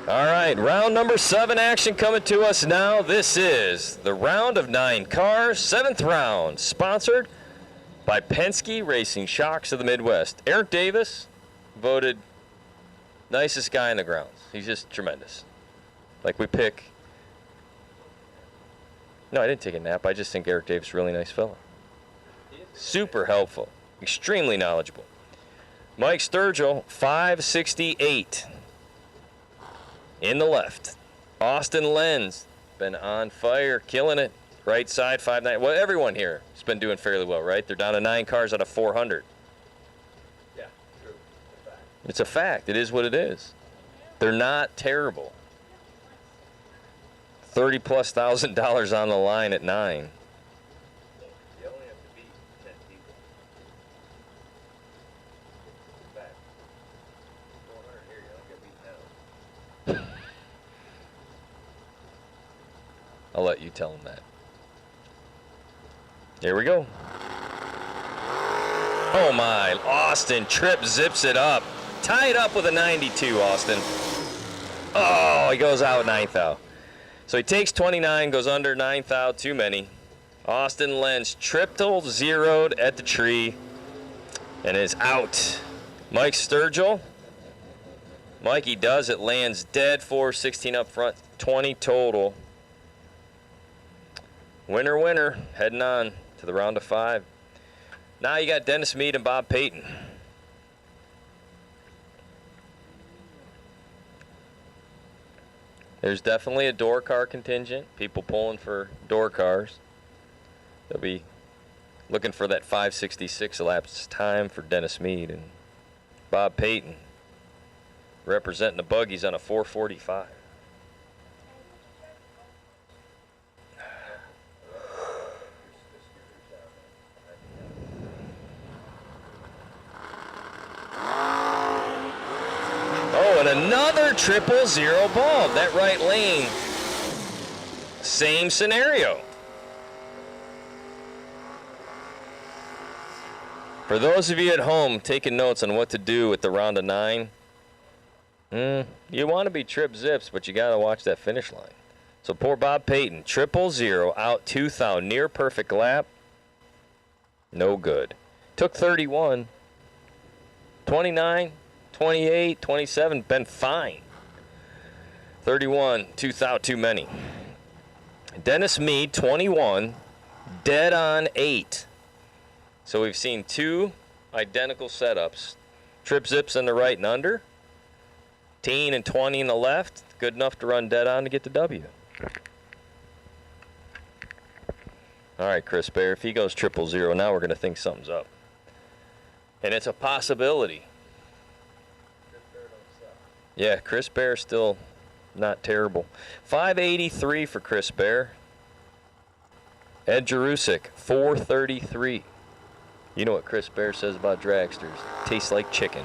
All right, round number 7 action coming to us now. This is the round of 9 cars, 7th round, sponsored by Penske Racing Shocks of the Midwest. Eric Davis voted nicest guy in the grounds. He's just tremendous. Like we pick. No, I didn't take a nap. I just think Eric Davis is a really nice fellow. Super helpful. Extremely knowledgeable. Mike Sturgill, 568. In the left. Austin Lenz, been on fire, killing it. Right side, 5'9". Well, everyone here has been doing fairly well, right? They're down to 9 cars out of 400. Yeah, true. It's a fact. It is what it is. They're not terrible. $30,000+ on the line at 9. You only have to beat 10 people. Back. 400 here, you don't get beat down. I'll let you tell them that. Here we go. Oh my, Austin zips it up. Tie it up with a 92, Austin. Oh, he goes out 9th out. So he takes 29, goes under 9th out, too many. Austin Lenz zeroed at the tree and is out. Mike Sturgill. Mikey does it, lands dead 416 up front, 20 total. Winner, winner, heading on to the round of 5. Now you got Dennis Meade and Bob Payton. There's definitely a door car contingent, people pulling for door cars. They'll be looking for that 566 elapsed time for Dennis Meade and Bob Payton representing the buggies on a 445. Another 000 ball. That right lane. Same scenario. For those of you at home taking notes on what to do with the round of 9, you want to be trip zips, but you got to watch that finish line. So poor Bob Payton, 000 out 2,000, near perfect lap. No good. Took 31, 29. 28, 27, been fine. 31, 2,000 too many. Dennis Meade, 21, dead on 8. So we've seen 2 identical setups. Trip zips in the right and under. 10 and 20 in the left. Good enough to run dead on to get the W. All right, Chris Bear, if he goes 000, now we're going to think something's up. And it's a possibility. Yeah, Chris Bear still not terrible. 583 for Chris Bear. Ed Jerusik, 433. You know what Chris Bear says about dragsters. Tastes like chicken.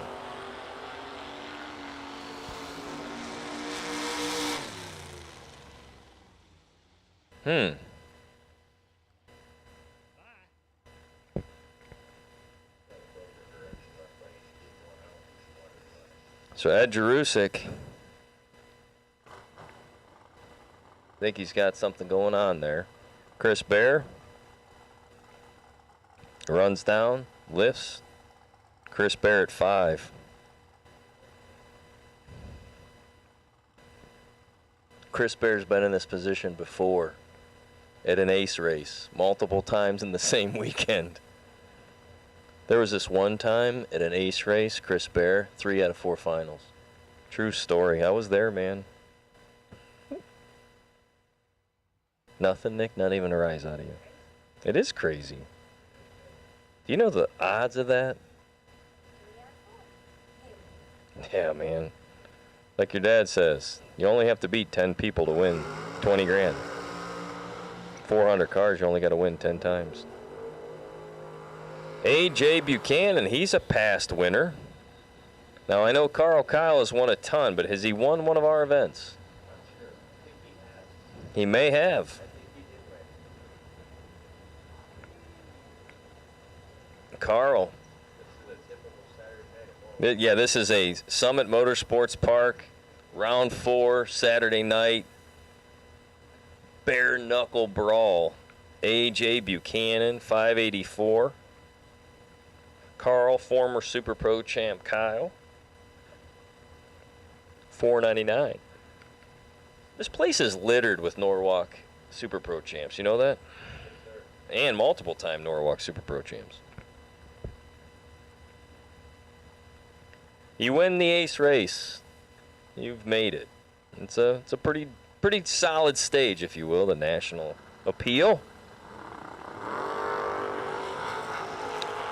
So Ed Jerusik, I think he's got something going on there. Chris Bear runs down, lifts. Chris Bear at 5. Chris Bear's been in this position before at an ace race, multiple times in the same weekend. There was this one time at an ace race, Chris Bear, 3 out of 4 finals. True story. I was there, man. Nothing, Nick, not even a rise out of you. It is crazy. Do you know the odds of that? Yeah, man. Like your dad says, you only have to beat 10 people to win 20 grand. 400 cars, you only got to win 10 times. A.J. Buchanan, he's a past winner. Now, I know Carl Kyle has won a ton, but has he won one of our events? He may have. Carl. Yeah, this is a Summit Motorsports Park Round 4, Saturday night. Bare knuckle brawl. A.J. Buchanan, 584. Carl, former Super Pro champ Kyle, 499. This place is littered with Norwalk Super Pro champs. You know that? And multiple-time Norwalk Super Pro champs. You win the ace race, you've made it. It's a pretty solid stage, if you will, the national appeal.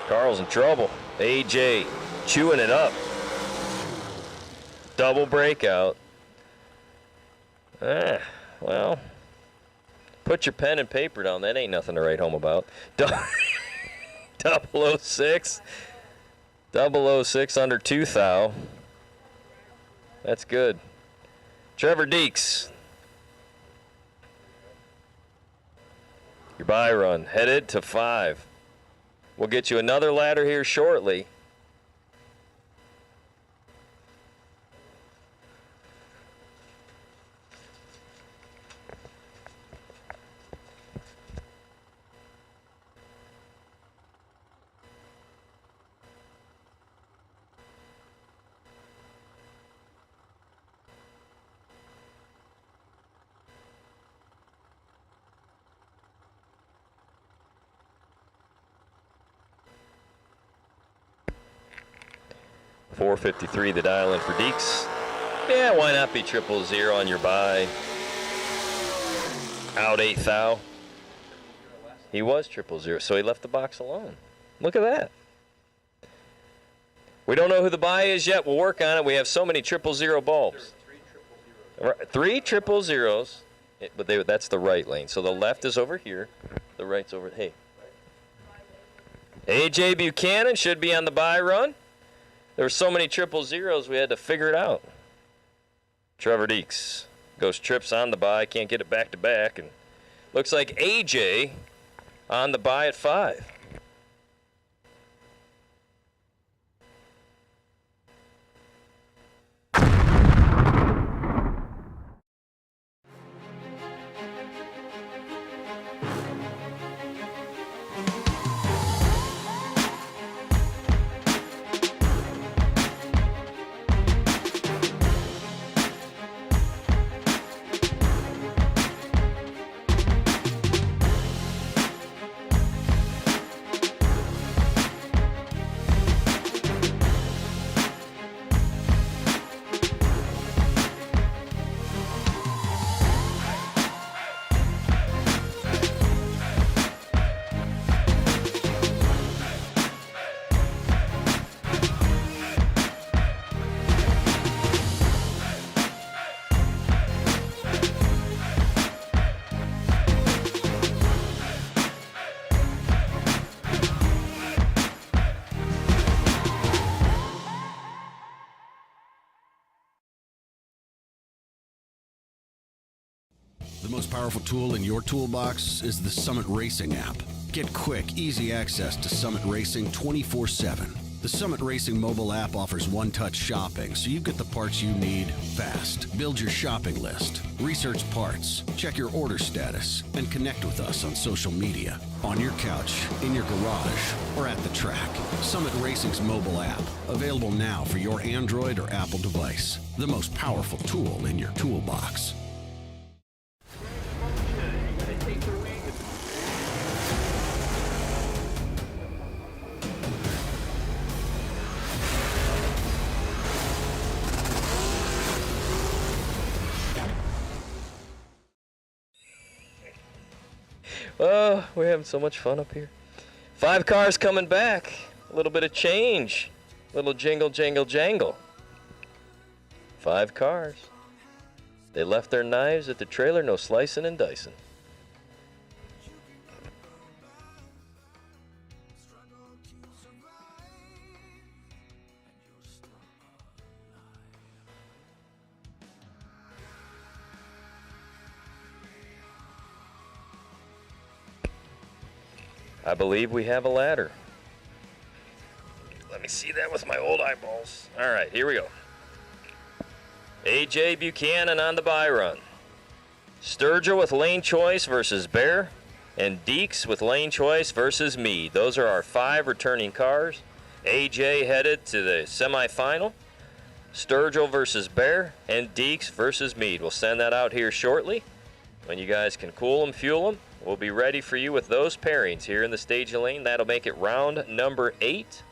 Carl's in trouble. AJ chewing it up. Double breakout. Well, put your pen and paper down. That ain't nothing to write home about. 006. 006 under 2 thou. That's good. Trevor Deeks. Your bye run headed to 5. We'll get you another ladder here shortly. $453 the dial in for Deeks. Yeah, why not be 000 on your bye? Out 8 thou. He was 000, so he left the box alone. Look at that. We don't know who the bye is yet. We'll work on it. We have so many 000 bulbs. 3 000s, but that's the right lane. So the left is over here. The right's over. Hey. A.J. Buchanan should be on the bye run. There were so many 000s, we had to figure it out. Trevor Deeks goes trips on the bye, can't get it back to back, and looks like AJ on the bye at 5. The most powerful tool in your toolbox is the Summit Racing app. Get quick, easy access to Summit Racing 24/7. The Summit Racing mobile app offers one-touch shopping, so you get the parts you need fast. Build your shopping list, research parts, check your order status, and connect with us on social media, on your couch, in your garage, or at the track. Summit Racing's mobile app, available now for your Android or Apple device. The most powerful tool in your toolbox. Oh, we're having so much fun up here. 5 cars coming back. A little bit of change. A little jingle, jangle, jangle. 5 cars. They left their knives at the trailer, no slicing and dicing. I believe we have a ladder. Let me see that with my old eyeballs. All right, here we go. A.J. Buchanan on the bye run. Sturgill with lane choice versus Bear. And Deeks with lane choice versus Meade. Those are our 5 returning cars. A.J. headed to the semifinal. Sturgill versus Bear. And Deeks versus Meade. We'll send that out here shortly. When you guys can cool them, fuel them, we'll be ready for you with those pairings here in the staging lane. That'll make it round number 8.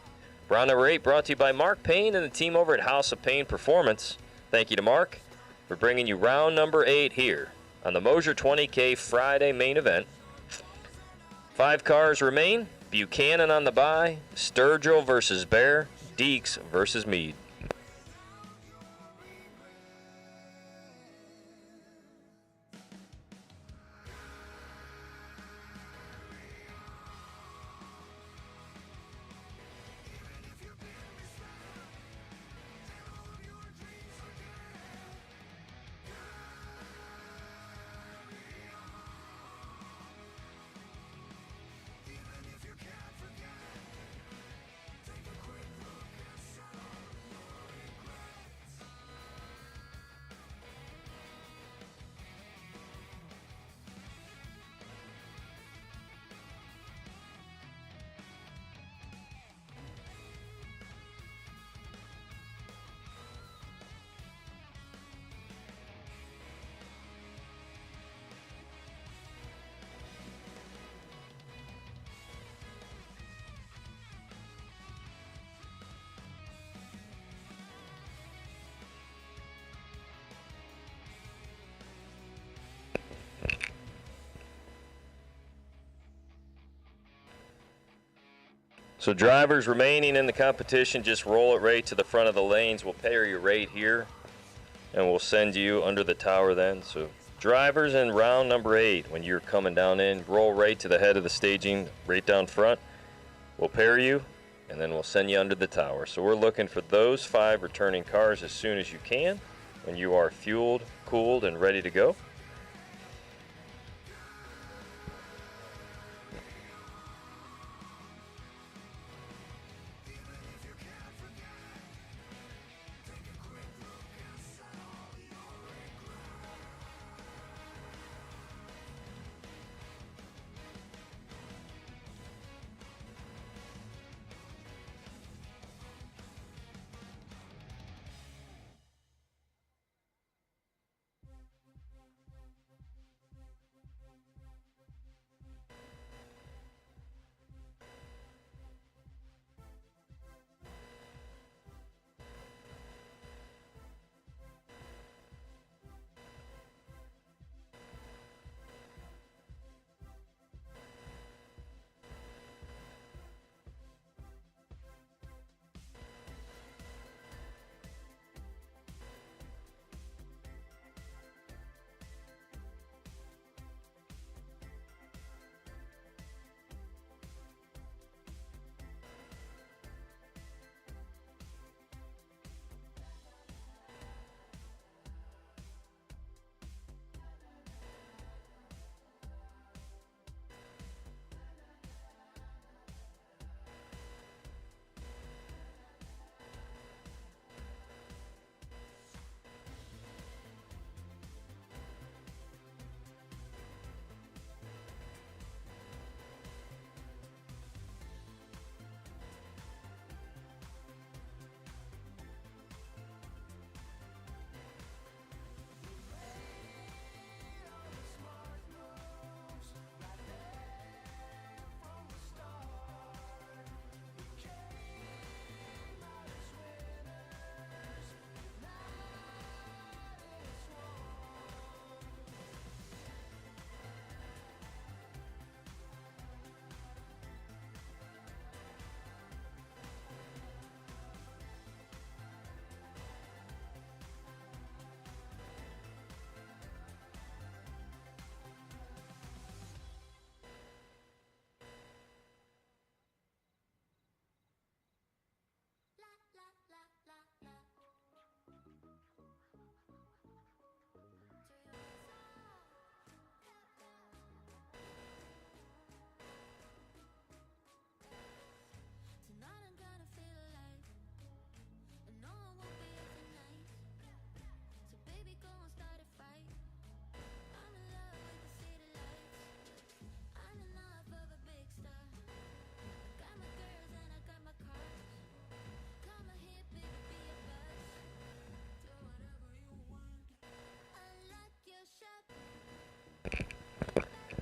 Round number 8 brought to you by Mark Payne and the team over at House of Payne Performance. Thank you to Mark for bringing you round number 8 here on the Moser 20K Friday main event. 5 cars remain. Buchanan on the bye, Sturgill versus Bear, Deeks versus Meade. So drivers remaining in the competition, just roll it right to the front of the lanes. We'll pair you right here, and we'll send you under the tower then. So drivers in round number 8, when you're coming down in, roll right to the head of the staging, right down front. We'll pair you, and then we'll send you under the tower. So we're looking for those 5 returning cars as soon as you can, when you are fueled, cooled, and ready to go.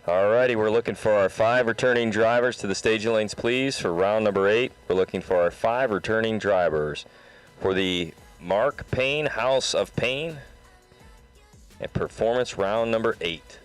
Alrighty, we're looking for our 5 returning drivers to the staging lanes, please, for round number 8. We're looking for our 5 returning drivers for the Mark Payne House of Pain and performance round number 8.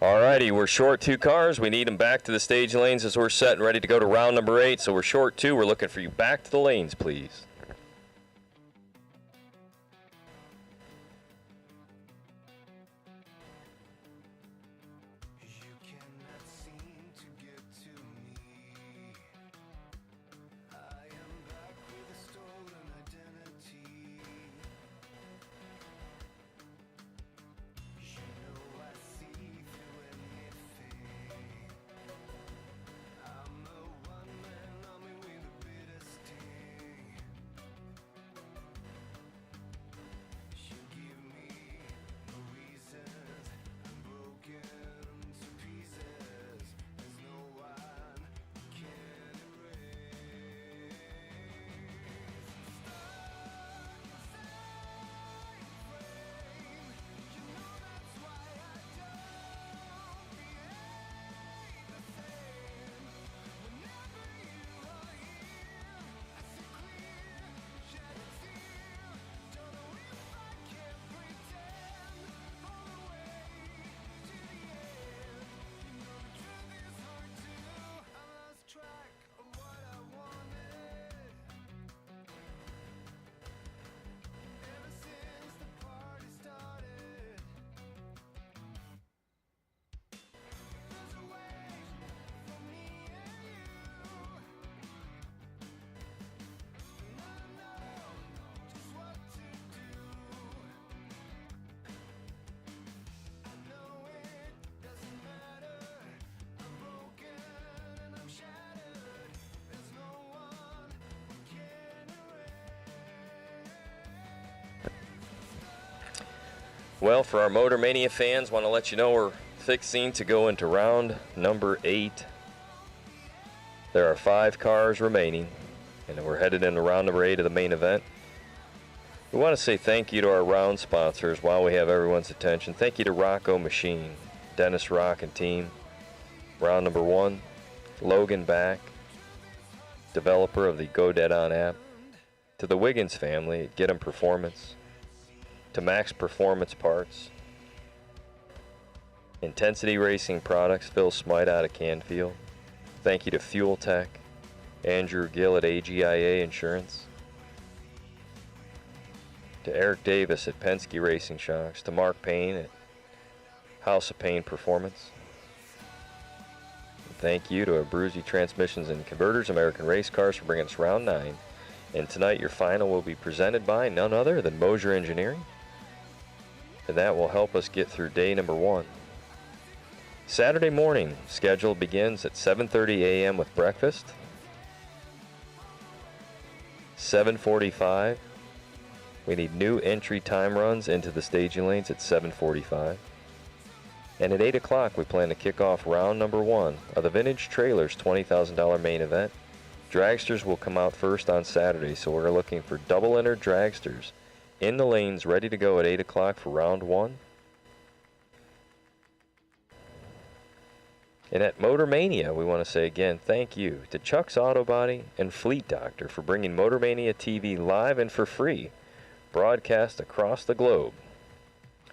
Alrighty, we're short 2 cars. We need them back to the stage lanes as we're set and ready to go to round number 8. So we're short 2. We're looking for you back to the lanes, please. Well, for our Motor Mania fans, want to let you know we're fixing to go into round number 8. There are 5 cars remaining, and we're headed into round number 8 of the main event. We want to say thank you to our round sponsors while we have everyone's attention. Thank you to Rocco Machine, Dennis Rock and team. Round number 1, Logan Back, developer of the Go Dead On app. To the Wiggins family at Get 'em Performance. To Max Performance Parts. Intensity Racing Products, Phil Smite out of Canfield. Thank you to Fuel Tech, Andrew Gill at AGIA Insurance. To Eric Davis at Penske Racing Shocks. To Mark Payne at House of Payne Performance. And thank you to Abruzzi Transmissions and Converters, American Race Cars, for bringing us round 9. And tonight your final will be presented by none other than Moser Engineering. And that will help us get through day number 1. Saturday morning schedule begins at 7:30 a.m. with breakfast. 7:45. We need new entry time runs into the staging lanes at 7:45. And at 8 o'clock we plan to kick off round number 1 of the Vintage Trailers $20,000 main event. Dragsters will come out first on Saturday, so we're looking for double-entered dragsters in the lanes ready to go at 8 o'clock for round 1. And at Motor Mania, we want to say again thank you to Chuck's Auto Body and Fleet Doctor for bringing Motor Mania TV live and for free, broadcast across the globe.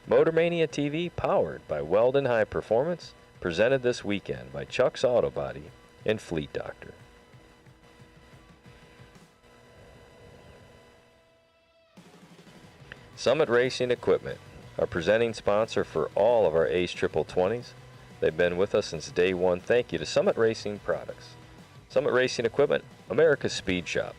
Motor Mania TV, powered by Weldon High Performance, presented this weekend by Chuck's Auto Body and Fleet Doctor. Summit Racing Equipment, our presenting sponsor for all of our ACE Triple 20s. They've been with us since day 1. Thank you to Summit Racing Products. Summit Racing Equipment, America's Speed Shop.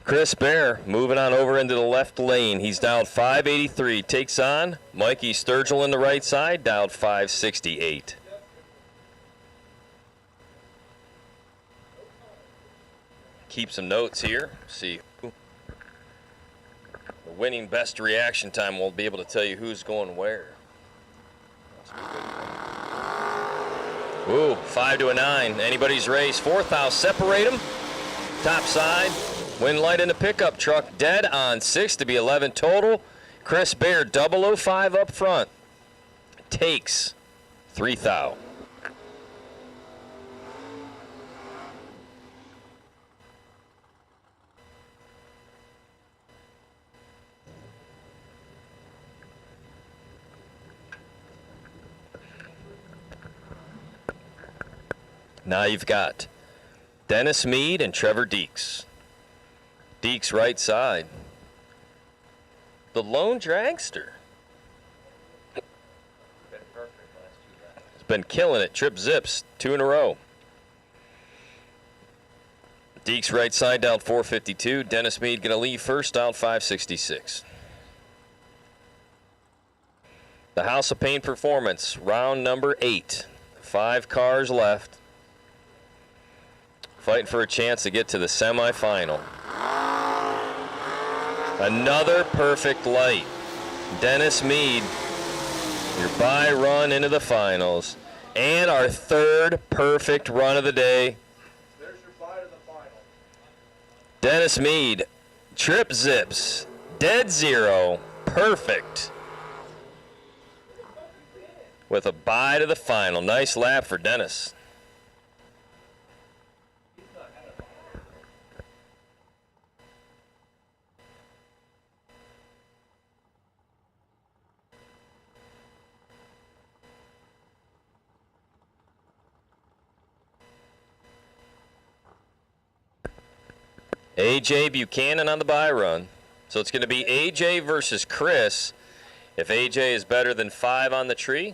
Chris Bear moving on over into the left lane. He's dialed 583. Takes on Mikey Sturgill in the right side, dialed 568. Keep some notes here. See who. The winning best reaction time will be able to tell you who's going where. Ooh, 5 to a 9. Anybody's race. Fourth, I'll separate them. Top side. Wind light in the pickup truck. Dead on 6 to be 11 total. Chris Bear 005 up front. Takes 3 thou. Now you've got Dennis Mead and Trevor Deeks. Deeks right side. The lone dragster. He's been killing it. Trip zips 2 in a row. Deeks right side down 452. Dennis Mead going to leave first down 566. The House of Pain Performance, round number 8. 5 cars left. Fighting for a chance to get to the semifinal. Another perfect light. Dennis Mead, your bye run into the finals. And our third perfect run of the day. There's your bye to the final. Dennis Mead, trip zips, dead zero, perfect. With a bye to the final. Nice lap for Dennis. A.J. Buchanan on the bye run. So it's going to be A.J. versus Chris. If A.J. is better than 5 on the tree,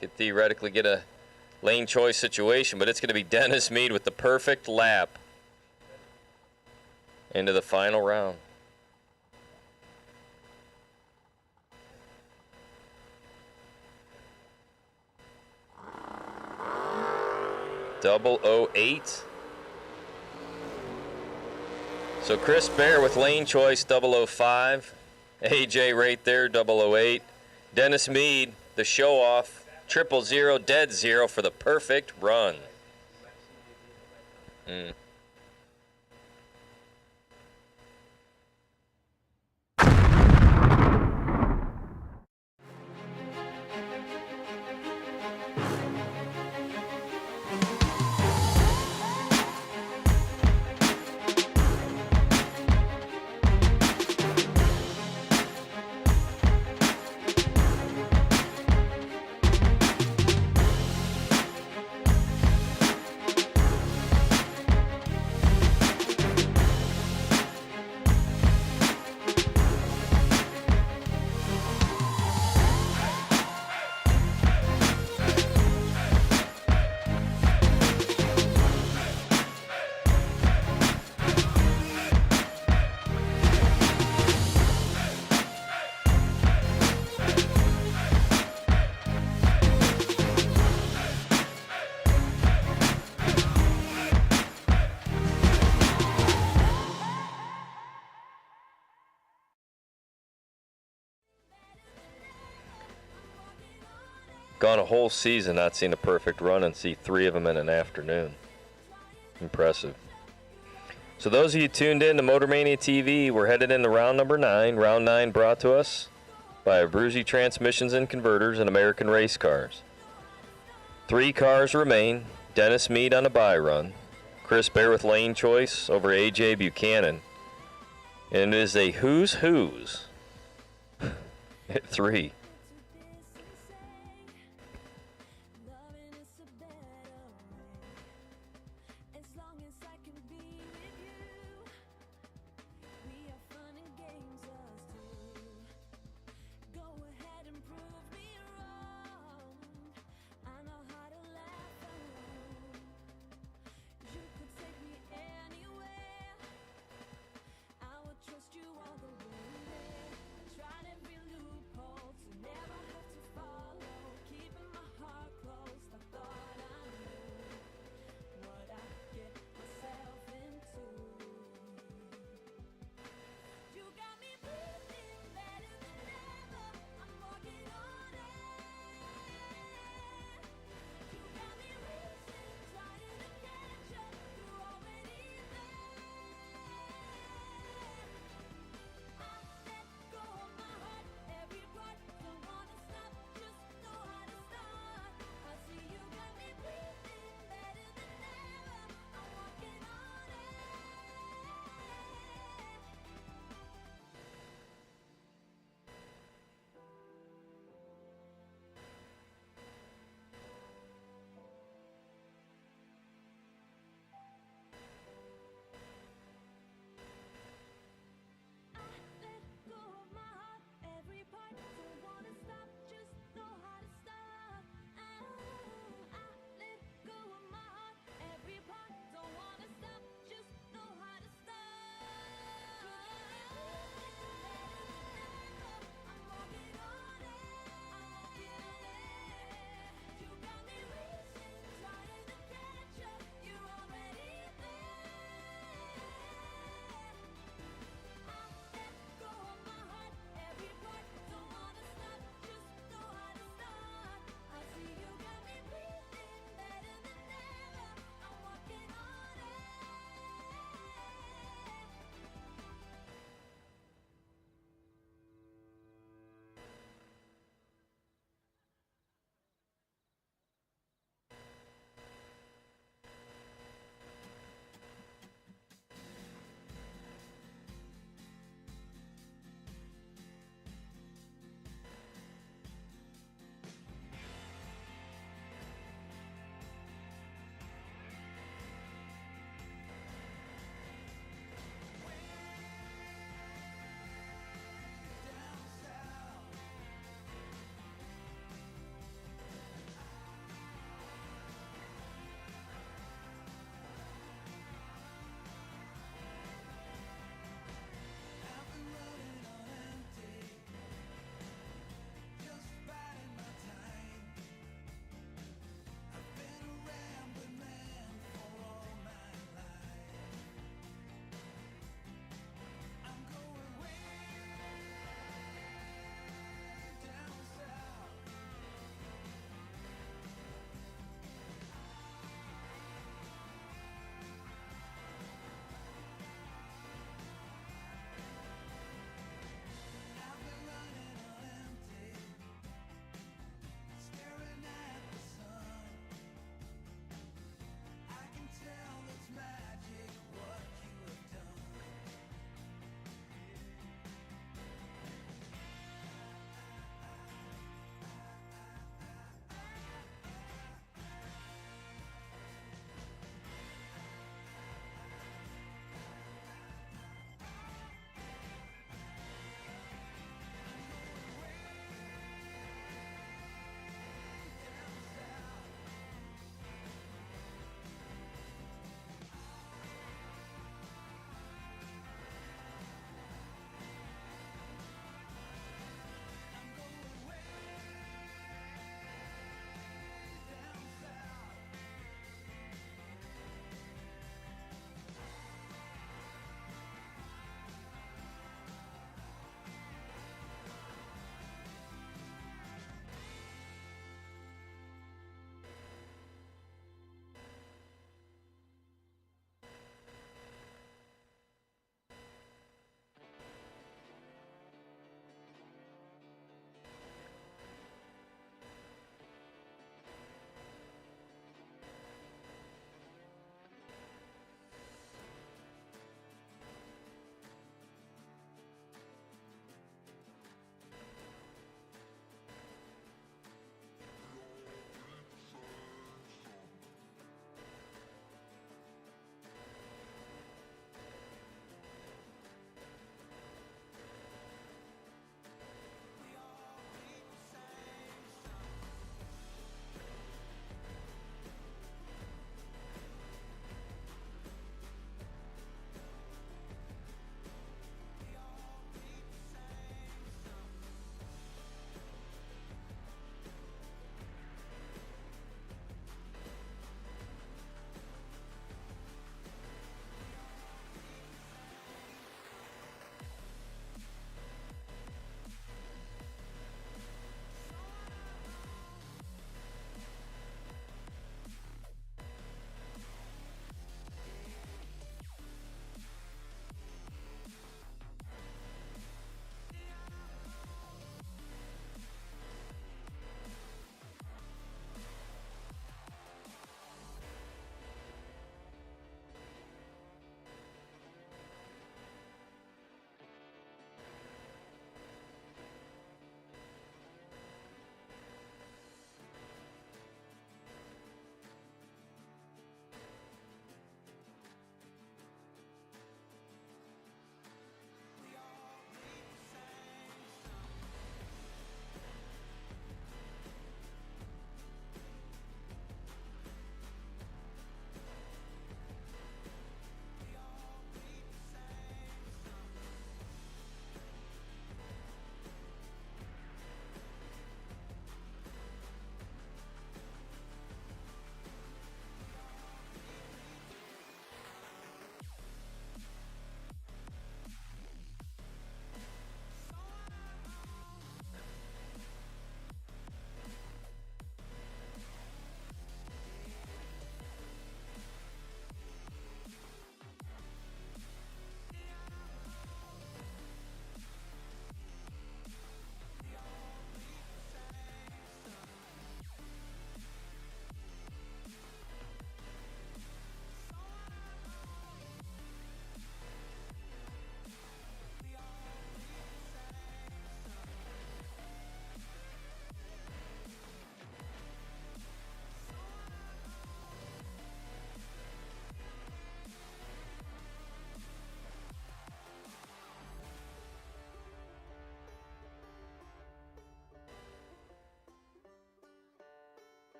could theoretically get a lane choice situation, but it's going to be Dennis Mead with the perfect lap into the final round. .008. So Chris Bear with lane choice 005. AJ right there 008. Dennis Mead, the show off 000, dead zero for the perfect run. Gone a whole season not seeing a perfect run and see 3 of them in an afternoon. Impressive. So those of you tuned in to Motormania TV, we're headed into round number 9. Round 9 brought to us by Abruzzi Transmissions and Converters and American Race Cars. 3 cars remain. Dennis Mead on a bye run. Chris Bear with lane choice over A.J. Buchanan. And it is a who's at 3.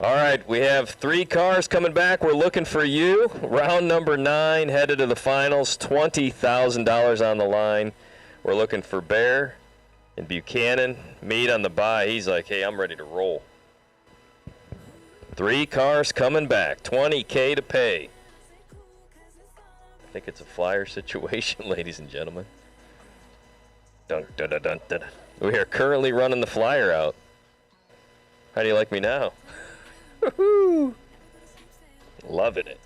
All right, we have 3 cars coming back. We're looking for you. Round number 9, headed to the finals. $20,000 on the line. We're looking for Bear and Buchanan. Mead on the bye. He's like, hey, I'm ready to roll. 3 cars coming back. $20K to pay. I think it's a flyer situation, ladies and gentlemen. Dun, dun, dun, dun, dun. We are currently running the flyer out. How do you like me now? Woohoo! Loving it.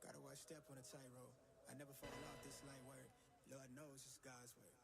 Gotta watch step on a tightrope. I never fall off this light word. Lord knows it's God's word.